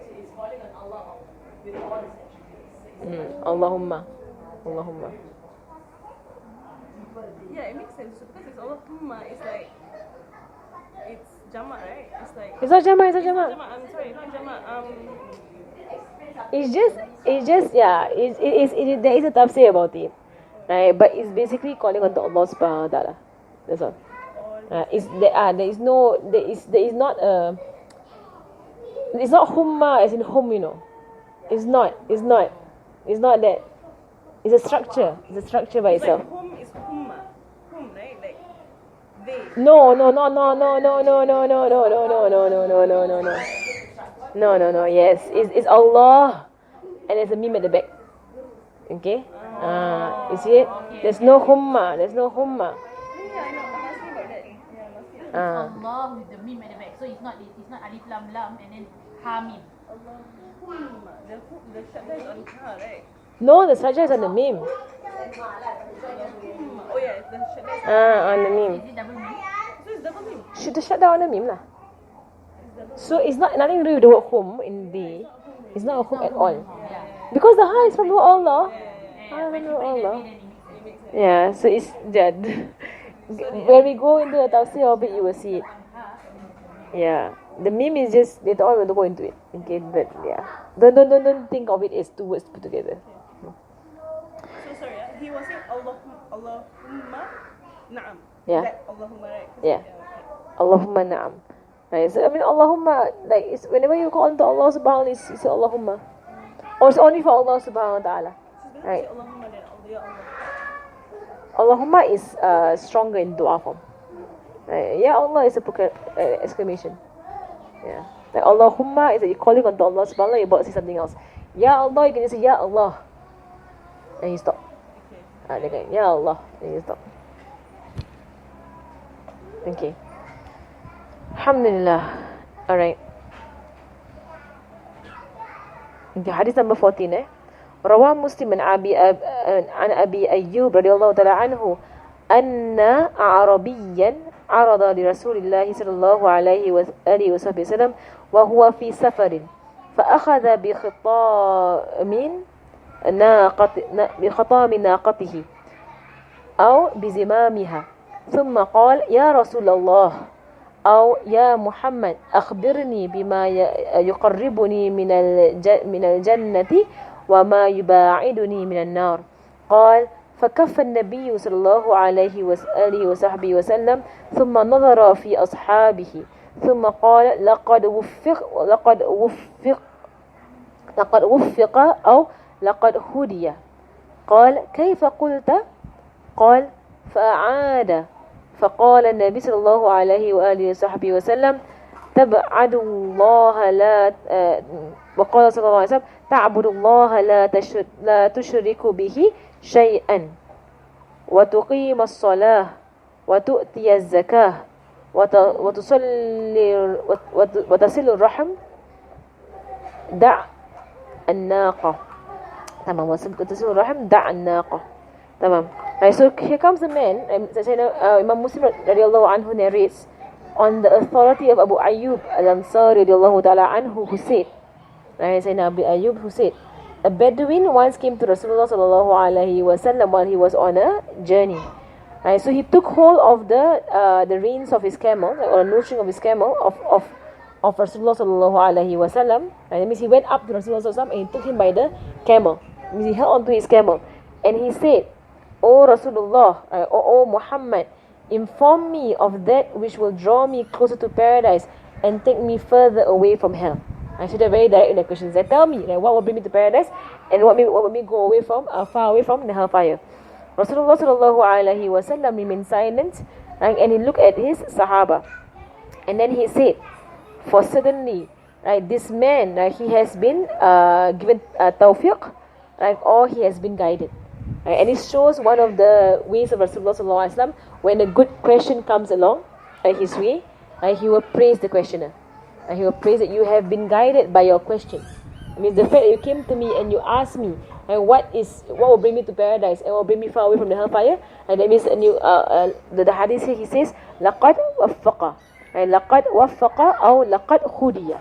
Allahumma. Allahumma. Yeah, it makes sense. So because it's Allahumma, it's like it's jamak, right? It's like It's not Jama', it's not it's not Jama'. jamak. I'm sorry, not jamak. It's just, yeah, there is a tafsir about it. Right? But it's basically calling on to Allah subhanahu wa ta'ala. That's all. It's not humma as in home, It's not that. It's a structure. It's a structure by It's itself. like hum is humma, right? Like they. No. Yes, it's Allah, and there's a meme at the back. Okay. You see it? There's no humma. Yeah, I know. I'm asking about that. Yeah, Allah with the mim at the back. So it's not alif lam lam and then ha mim. Allahumma. The shadda is on ka, right? No, the sajah is on the meme. Oh yeah, the shadda is On the meme. Is it double mim? so it's double mim. Should the shadda on the meme lah. So it's not nothing to do with the word home in B. It's not a home at all. Yeah. Because the ha is from the word Allah. When you break the mim, then it makes sense. Yeah, so it's that. When we go into the tafsir of it, you will see it. Yeah, the meme is just later on we'll go into it. Okay, but yeah, don't think of it as two words put together. So sorry, he was saying Allahumma na'am. Yeah. That Allahumma, right? Yeah. Okay. Allahumma na'am. Right, so I mean Allahumma, like it's whenever you call on to Allah subhanahu wa ta'ala, you say Allahumma. Or it's only for Allah subhanahu wa ta'ala. So Right. say Allahumma then Ya Allah. Allahumma is stronger in dua form. Right. Ya Allah is a exclamation. Yeah. Like Allahumma is that you're calling on to Allah subhanahu wa ta'ala, you're about to say something else. Ya Allah, you can just say Ya Allah. And you stop. Okay. Ya Allah. And you stop. Okay. Alhamdulillah. Alright. Okay, hadith number 14 رواه مسلم عن أبي أيوب رضي الله تعالى عنه أن أعربيا عرض لرسول الله صلى الله عليه وآله وسلم وهو في سفر فأخذ بخطام ناقته أو بزمامها ثم قال يا رسول الله أو يا محمد أخبرني بما يقربني من الجنة وما يباعدني من النار قال فكف النبي صلى الله عليه وآله وصحبه وسلم ثم نظر في أصحابه ثم قال لقد وفق أو لقد هدي قال كيف قلت قال فقال النبي صلى الله عليه وآله وصحبه وسلم تبعد الله لا وقال صلى الله عليه وسلم تعبد الله لا تشرك به شيئا وتقيم الصلاة وتؤتي الزكاة وتصل الرحم دع الناقة. تمام. وتصل الرحم دع الناقة. تمام. Right, so here comes the man. Imam Muslim radiallahu anhu narrates on the authority of Abu Ayyub al-Ansari radiallahu ta'ala anhu, who said, right, Sayyidina Abu Ayyub, who said, a Bedouin once came to Rasulullah sallallahu alaihi wasallam while he was on a journey. Right, so he took hold of the reins of his camel, or the nourishing of his camel, of Rasulullah sallallahu alaihi wasallam. Right, that means he went up to Rasulullah sallallahu alaihi wasallam and he took him by the camel. That means he held onto his camel, and he said, O Rasulullah, O Muhammad, inform me of that which will draw me closer to paradise and take me further away from hell. I should have very direct in the questions. Tell me, what will bring me to paradise and what will make me go away from, far away from the hellfire. Rasulullah sallallahu alaihi wasallam remained silent, right, and he looked at his Sahaba, and then he said, for certainly, right, this man, right, he has been given tawfiq, right, or he has been guided. Right, and it shows one of the ways of Rasulullah sallallahu alaihi wasallam, when a good question comes along, his way, he will praise the questioner. He will praise that you have been guided by your question. It means the fact that you came to me and you asked me, what will bring me to paradise and what will bring me far away from the hellfire, and that means the hadith here, he says لَقَدْ وَفَّقَ, لَقَدْ وَفَّقَ أو لَقَدْ خُدِيَ,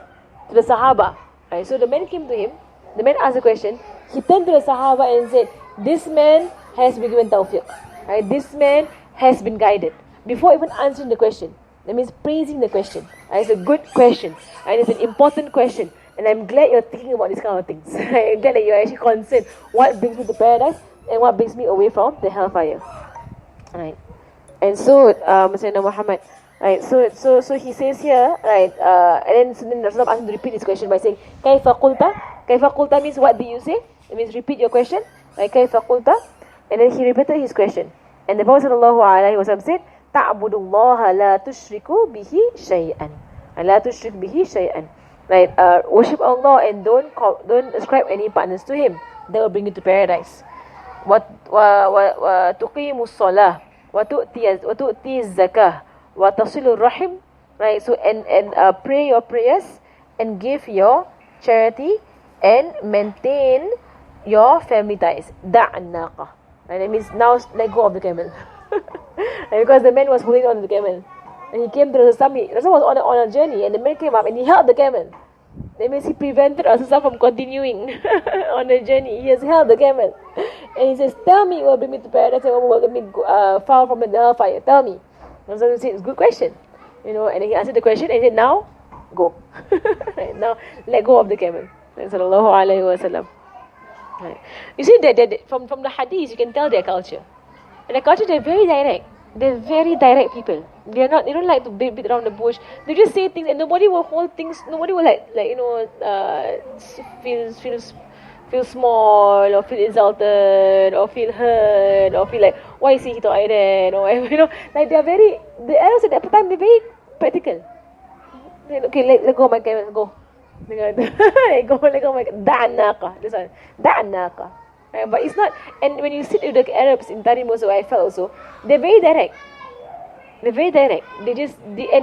to the Sahaba. Right, so the man came to him, the man asked a question, he turned to the Sahaba and said, this man has been given tawfiq. Right, this man has been guided, before even answering the question. That means praising the question. It's a good question, and it's an important question, and I'm glad you're thinking about these kind of things. I'm glad that you're actually concerned what brings me to paradise and what brings me away from the hellfire. Right. And so Sayyidina Muhammad, right, so he says here, right, and then Rasulullah asked him to repeat his question by saying Kaifa qulta. Kaifa qulta means what did you say? It means repeat your question. Right, Kaifa qulta. And then he repeated his question, and the Prophet sallallahu alaihi wasallam said, تعبد الله لا تشرك به شيئا. لا تشرك به شيئا. Right, worship Allah and don't ascribe any partners to Him. That will bring you to paradise. وتقيم الصلاة وتؤتي الزكاة وتصل الرحم. Right, so and pray your prayers and give your charity and maintain your family ties. دع الناقة. Right, that means now let go of the camel. Because the man was holding on to the camel, and he came to the summit. Rasul was on a journey, and the man came up and he held the camel. That means he prevented Rasul from continuing on the journey. He has held the camel, and he says, "Tell me what will bring me to paradise and what will let me far from the hellfire. Tell me." Rasul said, "It's a good question, And then he answered the question, and he said, "Now, go. Right, now, let go of the camel." Sallallahu alaihi wasallam. Right. You see that from the hadith, you can tell their culture. And the culture, they're very direct. They're very direct people. They don't like to beat around the bush. They just say things, and nobody will hold things. Nobody will feel small or feel insulted or feel hurt or feel like, why is he like that, or whatever. Like they're very. The elders at that time, they're very practical. Okay, let go of my camel. Go. Let go of my da'an-naqa. This one, da'an-naqa. Right, but it's not, and when you sit with the Arabs in Tarim also, I felt also, they're very direct. They're very direct. And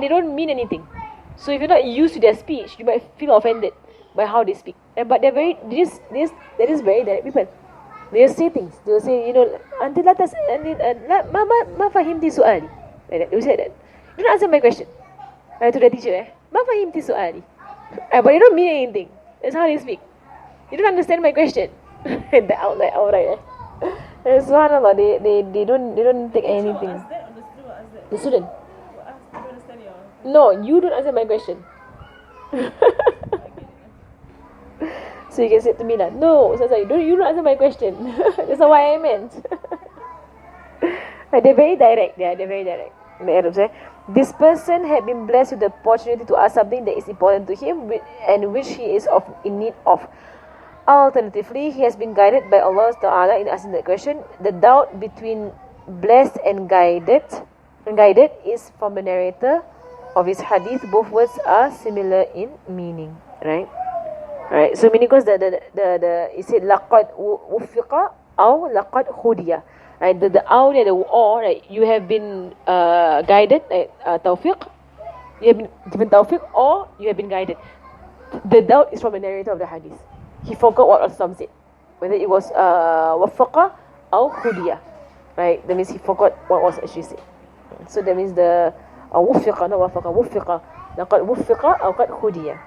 they don't mean anything. So if you're not used to their speech, you might feel offended by how they speak. But they're just very direct people. They just say things. They'll say, until ma fahimti su'ali. Like that. They will say that. You don't answer my question. To the teacher, ma fahimti su'ali. But they don't mean anything. That's how they speak. You don't understand my question. outright. Subhanallah, they don't take anything. Ask that, or the student will ask that? The student. I don't understand your... No, you don't answer my question. So you can say to me that, no, you don't answer my question. That's not what I meant. They're very direct. They're very direct. The Arabs say, this person had been blessed with the opportunity to ask something that is important to him and which he is in need of. Alternatively, he has been guided by Allah Ta'ala in asking that question. The doubt between blessed and guided, guided is from the narrator of his hadith. Both words are similar in meaning, right? Right. So meaning because the it said laqad wuffiqa or laqad hudiya. Right. The aw and the or, right, you have been guided, right, tawfiq. You have been given tawfiq or you have been guided. The doubt is from the narrator of the hadith. He forgot what Rasul said, whether it was waffaqa or hudiya. Right. That means he forgot what was actually said. So that means the wuffiqa, not waffaqa, wuffiqa. Laqad wuffiqa or qad hudiya.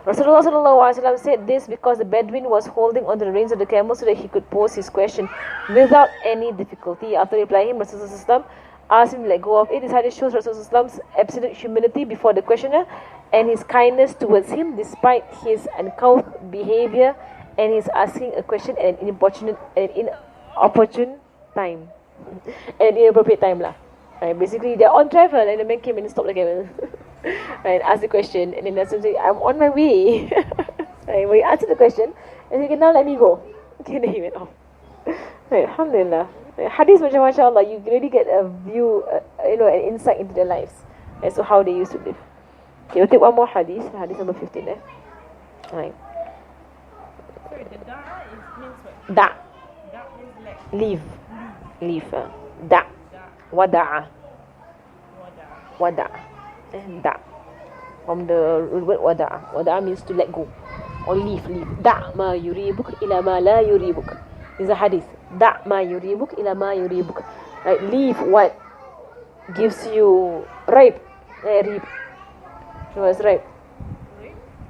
Rasulullah sallallahu alaihi wasallam said this because the Bedouin was holding onto the reins of the camel so that he could pose his question without any difficulty. After replying, Rasulullah sallallahu alaihi wasallam asked him to let go of it. This hadith shows Rasulullah sallallahu alaihi wasallam's absolute humility before the questioner and his kindness towards him despite his uncouth behavior and his asking a question at an inopportune time. At an inappropriate time lah. Right, basically they're on travel and the man came and stopped the camel. Right, ask the question and then Rasul say, I'm on my way. Right, when you answer the question and he can now let me go. Okay, then he went off. Right, alhamdulillah. Right, hadith macam mashallah, you really get a view, an insight into their lives as to how they used to live. Okay, we'll take one more hadith, hadith number 15 there. Right. Sorry, the da'a means what? Da. Da means like Leave. Leave. Da. Wada'a. Wada'a. Da. From the word wada'a. Wada'a means to let go or leave. Da' ma yuribuk ila ma la yuribuk. It's a hadith. Da' ma yuribuk ila ma yuribuk. Right, leave what gives you raib. Raib. What's raib?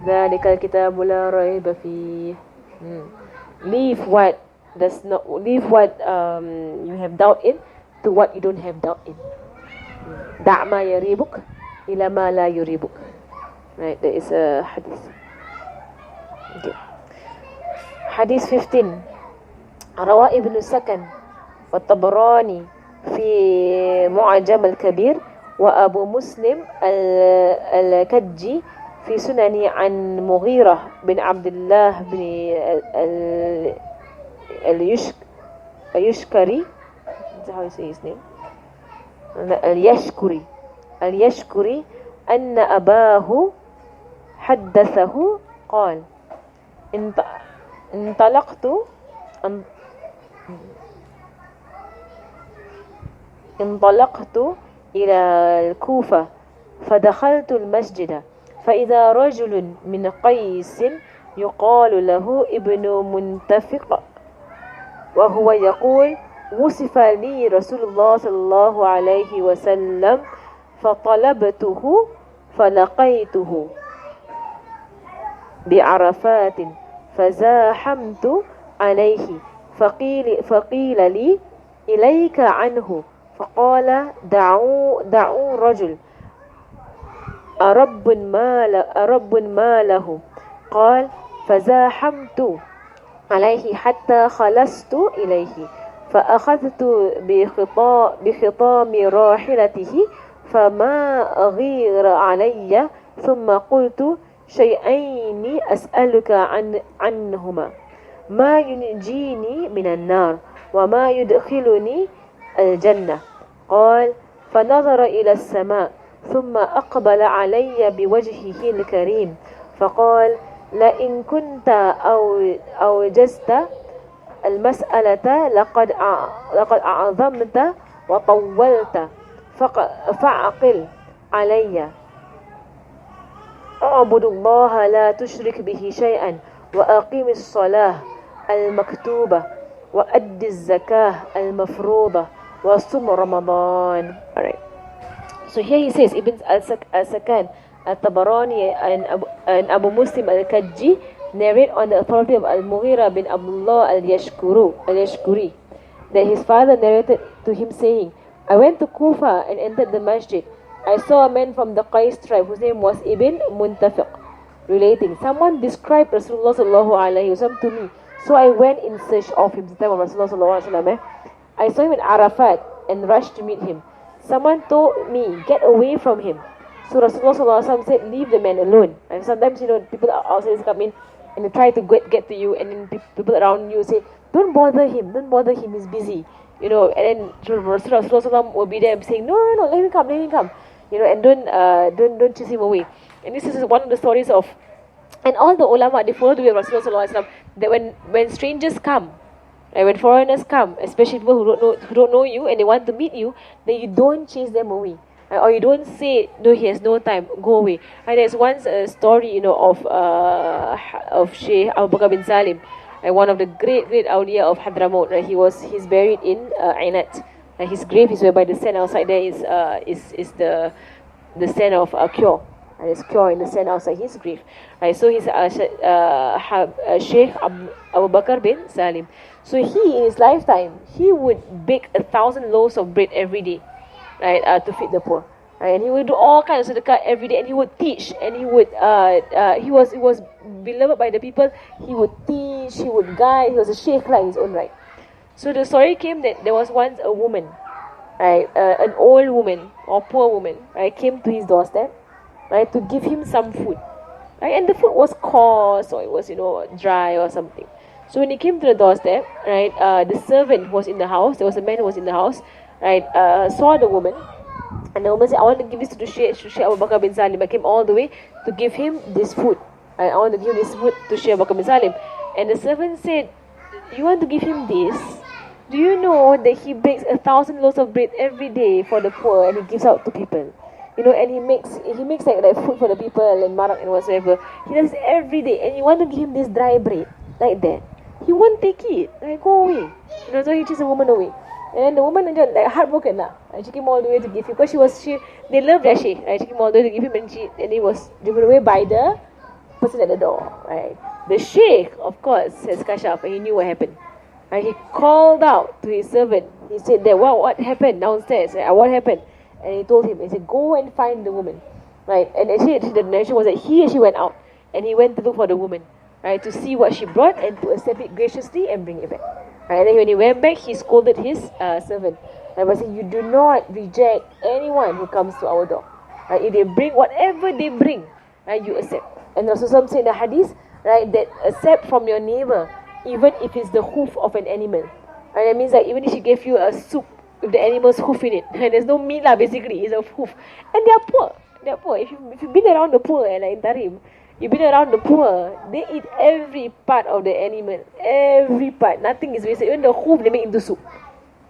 ذلك الكتاب لا ريب فيه. Leave what does not. Leave what you have doubt in to what you don't have doubt in. Da' ma yuribuk ila ma la yuribuk. Right, there is a hadith. Okay. Hadith 15. روى ابن سكن والطبراني في معجم الكبير وأبو مسلم الكجي في سنن عن مغيرة بن عبد الله بن اليشكري. How you say his name? اليشكري أن أباه حدثه قال انطلقت إلى الكوفة فدخلت المسجد فإذا رجل من قيس يقال له ابن منتفق وهو يقول وصف لي رسول الله صلى الله عليه وسلم فطلبته فلقيته بعرفات فزاحمت عليه فقيل لي إليك عنه فقال دعوا رجل أرب ما له قال فزاحمت عليه حتى خلصت إليه فأخذت بخطام راحلته فما غير علي ثم قلت شيئين أسألك عنهما ما ينجيني من النار وما يدخلني الجنة قال فنظر إلى السماء ثم أقبل علي بوجهه الكريم فقال لئن كنت أوجزت المسألة لقد أعظمت وطولت فعقل علي اعبد الله لا تشرك به شيئا وأقيم الصلاة المكتوبة وأد الزكاة المفروضة وصم رمضان. Alright. So here he says Ibn al-Sakan, al-Tabarani and Abu Muslim al-Kajji narrate on the authority of Al-Mughira bin Abdullah al-Yashkuri that his father narrated to him saying, I went to Kufa and entered the masjid. I saw a man from the Qais tribe whose name was Ibn Muntafiq, relating, someone described Rasulullah sallallahu alaihi wasallam to me. So I went in search of him. The time of Rasulullah sallallahu alaihi wasallam. I saw him in Arafat and rushed to meet him. Someone told me, get away from him. So Rasulullah sallallahu alaihi wasallam said, leave the man alone. And sometimes, people outside come in and they try to get to you, and then people around you say, don't bother him, he's busy. you know, and then Rasulullah will be there saying, no, no, no, let him come, you know, and don't chase him away. And this is one of the stories of, and all the ulama, they follow the way of Rasulullah sallallahu alaihi wasallam, that when strangers come, right, when foreigners come, especially people who don't know you and they want to meet you, then you don't chase them away. Or you don't say, no, he has no time, go away. And there's once a story, you know, of Sheikh Abu Bakr bin Salim, one of the great awliya of Hadramaut. Right? He's buried in Ainat. His grave is whereby the sand outside there is the sand of cure. And there's cure in the sand outside his grave. Right? So he's Sheikh Abu Bakr bin Salim. So he, in his lifetime, he would bake 1,000 loaves of bread every day, right, to feed the poor. Right? And he would do all kinds of sadaqah every day, and he would teach, and he was beloved by the people. He would teach, he would guide. He was a sheikh like his own right. So the story came that there was once a woman, right, an old woman or poor woman, right, came to his doorstep, right, to give him some food, right, and the food was coarse, or it was, you know, dry or something. So when he came to the doorstep, right, the servant was in the house. There was a man who was in the house, right, saw the woman, and the woman said, I want to give this to Sheikh Abu Bakr bin Salim. I came all the way to give him this food. I want to give this food to Sheikh Abu Bakr bin Salim. And the servant said, you want to give him this? Do you know that he bakes 1,000 loaves of bread every day for the poor, and he gives out to people? You know, and he makes like food for the people and marak and whatsoever. He does it every day, and you want to give him this dry bread like that? He won't take it. Like, go away. You know, so he chased the woman away. And then the woman like heartbroken lah. She came all the way to give him, because they loved their sheikh. Right? She came all the way to give him, and he was driven away by the person at the door. Right? The sheikh, of course, has kashaf, and he knew what happened. Right? He called out to his servant. He said that, wow, what happened downstairs? Right? What happened? And he told him, he said, go and find the woman. Right? And actually the narration was that he actually went out, and he went to look for the woman, right, to see what she brought and to accept it graciously and bring it back. Right? And then when he went back, he scolded his servant. Right? By saying, you do not reject anyone who comes to our door. Right? If they bring whatever they bring, right, you accept. And Rasulullah said in the hadith, right, that accept from your neighbor, even if it's the hoof of an animal. Right? That means that even if she gave you a soup with the animal's hoof in it, and there's no meat lah, basically, it's a hoof. And they are poor. They are poor. If you've been around the poor, like in Tarim, you've been around the poor, they eat every part of the animal. Every part. Nothing is wasted. Even the hoof, they make into soup.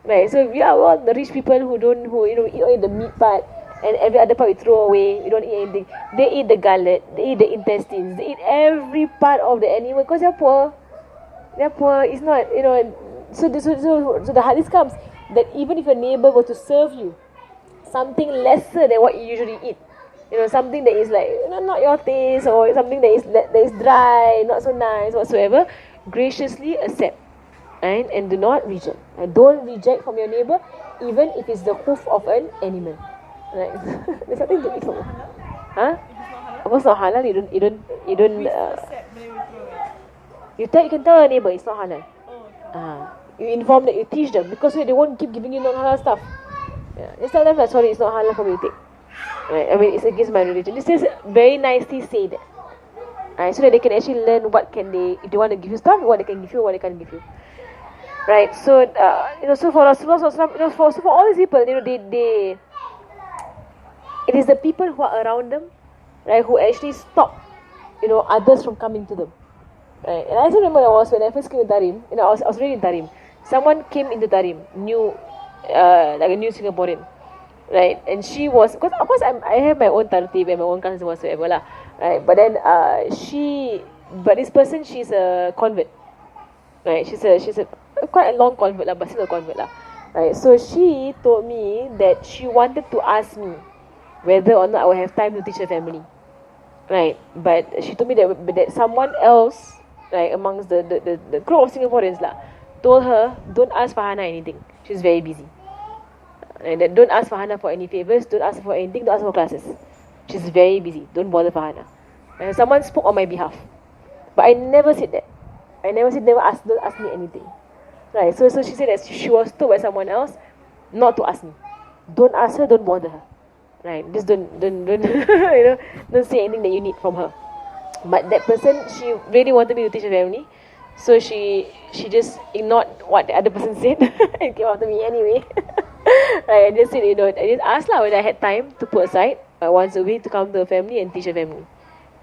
Right? So we are all the rich people who you know, eat only the meat part, and every other part we throw away. We don't eat anything. They eat the gullet. They eat the intestines. They eat every part of the animal because they're poor. They're poor. It's not, you know. So the hadith comes that even if your neighbor were to serve you something lesser than what you usually eat, you know, something that is like, you know, not your taste, or something that is dry, not so nice whatsoever, graciously accept, right? And do not reject. And don't reject from your neighbor, even if it's the hoof of an animal. Right? There's something to eat from. Huh? Of course not halal. You don't. You can tell your neighbor it's not halal. You inform that, you teach them, because they won't keep giving you non-halal stuff. Yeah. Just tell them that, sorry, it's not halal for me to take. Right? I mean, it's against my religion. This is very nicely say that. Right? So that they can actually learn what can they, if they want to give you stuff, what they can give you, what they can't give you. Right? So, you know, so for Rasulullah, you know, for all these people, you know, they it is the people who are around them, right, who actually stop, you know, others from coming to them. Right? And I still remember when I first came to Tarim, you know, I was already in Tarim. Someone came into Tarim, new, like a new Singaporean, right? And she was, because of course I have my own tartib and my own classes whatsoever lah, right? But then but this person, she's a convert, right? She's a quite a long convert lah, but still a convert lah, right? So she told me that she wanted to ask me whether or not I will have time to teach her family, right? But she told me that someone else, right, amongst the crew of Singaporeans lah, told her, don't ask Farhana anything. She's very busy. And that don't ask Farhana for any favors, don't ask her for anything, don't ask her for classes. She's very busy. Don't bother Farhana. And someone spoke on my behalf. But I never said that. I never said, don't ask me anything. Right, so she said that she was told by someone else not to ask me. Don't ask her, don't bother her. Right, just don't you know, don't say anything that you need from her. But that person, she really wanted me to teach her family. So she just ignored what the other person said and came after me anyway. Right, I just said, I just asked lah whether I had time to put aside once a week to come to the family and teach the family.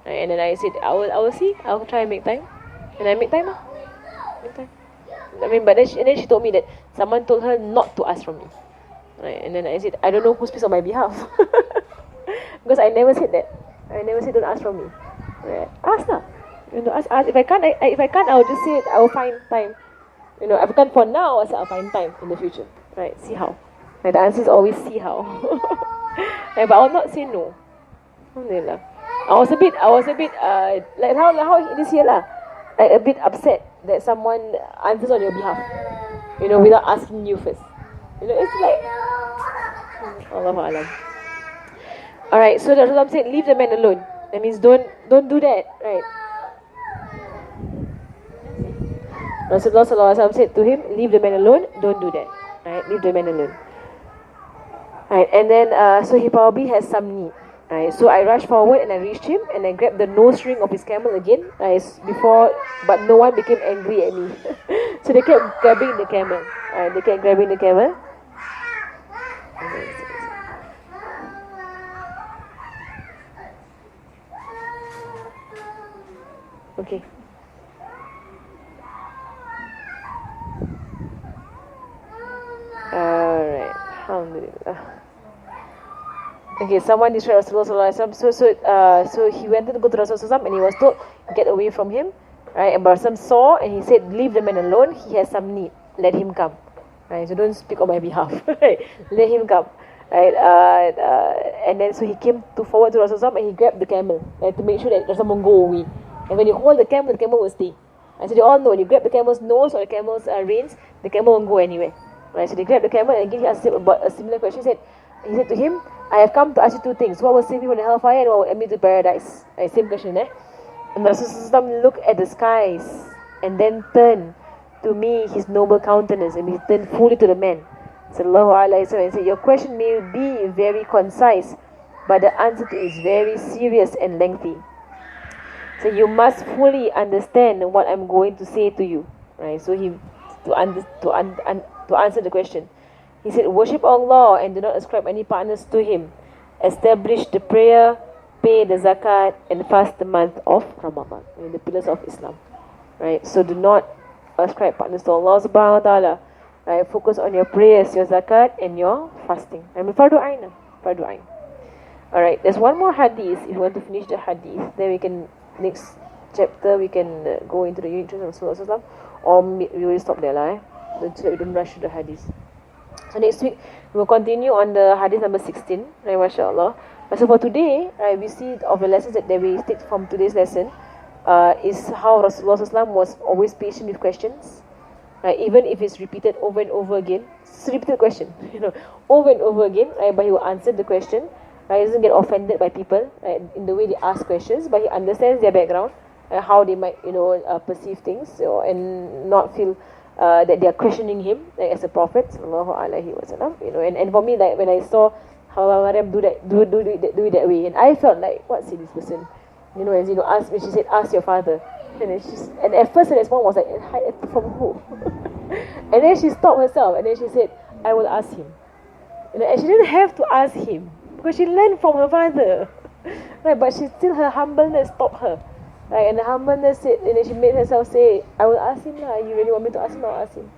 Right, and then I said, I will see, I'll try and make time. And I make time lah. Make time. I mean, but then she told me that someone told her not to ask from me. Right, and then I said, I don't know who speaks on my behalf. Because I never said that. I never said don't ask from me. Right, ask lah. Ask. If I can't, I'll just say it. I will find time. If I can't for now, I'll find time in the future. Right, see how. Like the answer is always see how. Right, but I will not say no. Alhamdulillah. I was a bit like how it is here lah. Like a bit upset that someone answers on your behalf. Without asking you first. It's like Allahu Alam. Alright, so the Rasulullah said, leave the man alone. That means don't do that, right? Rasulullah Sallallahu Alaihi Wasallam said to him, leave the man alone, don't do that. Right, leave the man alone. Right, and then so he probably has some need. Right, so I rushed forward and I reached him and I grabbed the nose ring of his camel again. But no one became angry at me. So they kept grabbing the camel. They kept grabbing the camel. Okay. Alright. Alhamdulillah. Okay, someone destroyed Rasulullah SAW. So he wanted to go to Rasulullah SAW and he was told, get away from him. Right, and Rasul saw and he said, leave the man alone, he has some need. Let him come. Right, so don't speak on my behalf. Right, let him come. Right, and then so he came forward to Rasulullah and he grabbed the camel, right, to make sure that someone go away. And when you hold the camel will stay. So they all know when you grab the camel's nose or the camel's reins, the camel won't go anywhere. Right, so they grabbed the camel and again he asked him about a similar question. He said to him, I have come to ask you two things. What will save you from the hellfire and what will admit you to paradise? Right, same question, And Rasulullah looked at the skies and then turned to me his noble countenance and he turned fully to the man. Sallallahu Alaihi Wasallam and said, your question may be very concise, but the answer to it is very serious and lengthy. So you must fully understand what I'm going to say to you. Right? So to answer the question, he said, worship Allah and do not ascribe any partners to Him. Establish the prayer, pay the zakat, and fast the month of Ramadan. The pillars of Islam. Right? So do not ascribe partners to Allah subhanahu wa ta'ala. Right? Focus on your prayers, your zakat, and your fasting. Fardu ain. Fardu ain. Alright, there's one more hadith. If you want to finish the hadith, then we can, next chapter, we can go into the unit of Rasulullah, or we will stop there lah. So that we don't rush through the hadith. So next week, we will continue on the hadith number 16. Right, mashallah. So for today, right, we see of the lessons that we take from today's lesson is how Rasulullah SAW was always patient with questions. Right, even if it's repeated over and over again. It's a repeated question, over and over again, right, but he will answer the question. Right, he doesn't get offended by people, right, in the way they ask questions, but he understands their background, how they might, perceive things, and not feel that they are questioning him, like, as a prophet, sallallahu alaihi wasallam. And for me, like, when I saw how Maryam do it that way, and I felt like, what's this person? As ask, when she said, ask your father. And at first the response was like, from who? And then she stopped herself and then she said, I will ask him. And she didn't have to ask him because she learned from her father. Right, but her humbleness stopped her. Right, and the humbleness said, and then she made herself say, I will ask him lah. You really want me to ask him? I'll ask him.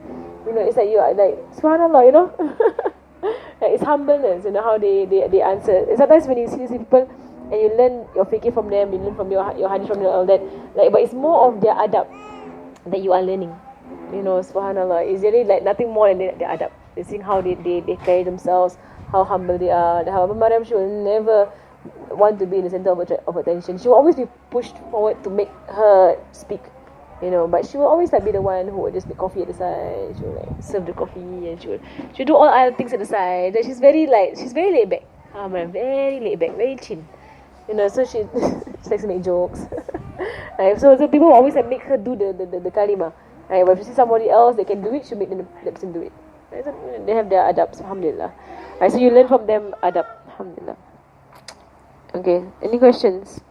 It's like you are like, subhanallah, Like, it's humbleness, how they answer. And sometimes when you see these people and you learn your fiqh from them, you learn from your hadith from them, all that, like, but it's more of their adab that you are learning. Subhanallah, it's really like nothing more than their adab. They're seeing how they carry themselves, how humble they are. How Maryam, she will never want to be in the center of attention. She will always be pushed forward to make her speak. But she will always like be the one who will just make coffee at the side. She will like serve the coffee and she'll do all other things at the side. She's very laid back. Very laid back, very chill. So she likes to make jokes. Right, so people will always like make her do the kalima. Right, but if you see somebody else that can do it, she'll make them person do it. Right, so they have their adab, alhamdulillah. Right, so you learn from them adab, alhamdulillah. Okay, any questions?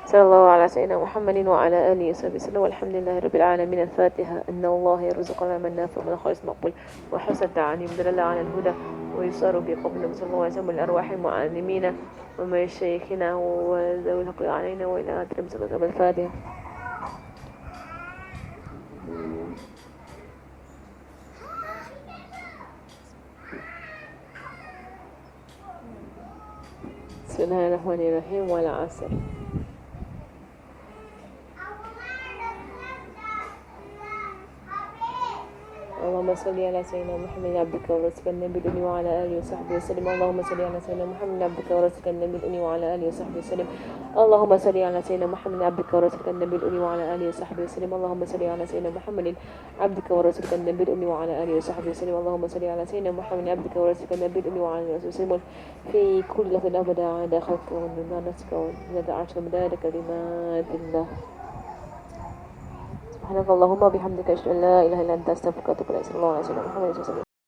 صلى الله على سيدنا محمد وعلى آله وصحبه وسلم والحمد لله رب العالمين. الفاتحة. إن الله يرزقنا من نافع من خالص مقبول وحسن تعليم دلالة على الهدى ويسار بقبل صلى الله عليه وسلم الأرواح المعلمين ومن شيخنا وذوي الحق علينا وإلى آخر صلى الله عليه وسلم. الفاتحة. بسم الله الرحمن الرحيم. والعصر. اللهم صل على سيدنا محمد عبدك ورسولك النبي الأمي وعلى آله وصحبه وسلم. اللهم صل على سيدنا محمد عبدك ورسولك النبي الأمي وعلى آله وصحبه وسلم. اللهم صل على سيدنا محمد عبدك ورسولك النبي الأمي وعلى آله وصحبه وسلم. اللهم صل على سيدنا محمد عبدك ورسولك النبي الأمي وعلى آله وصحبه وسلم. اللهم صل على سيدنا محمد عبدك ورسولك النبي الأمي وعلى آله وسلم في كل لحظة أبدا عند خلقك ومن نفسك ومن عرشك ومداد كلمات الله. سبحانك اللهم وبحمدك أشهد أن لا إله إلا أنت أستغفرك وأتوب إليك. صلى الله عليه وسلم محمد وسلم.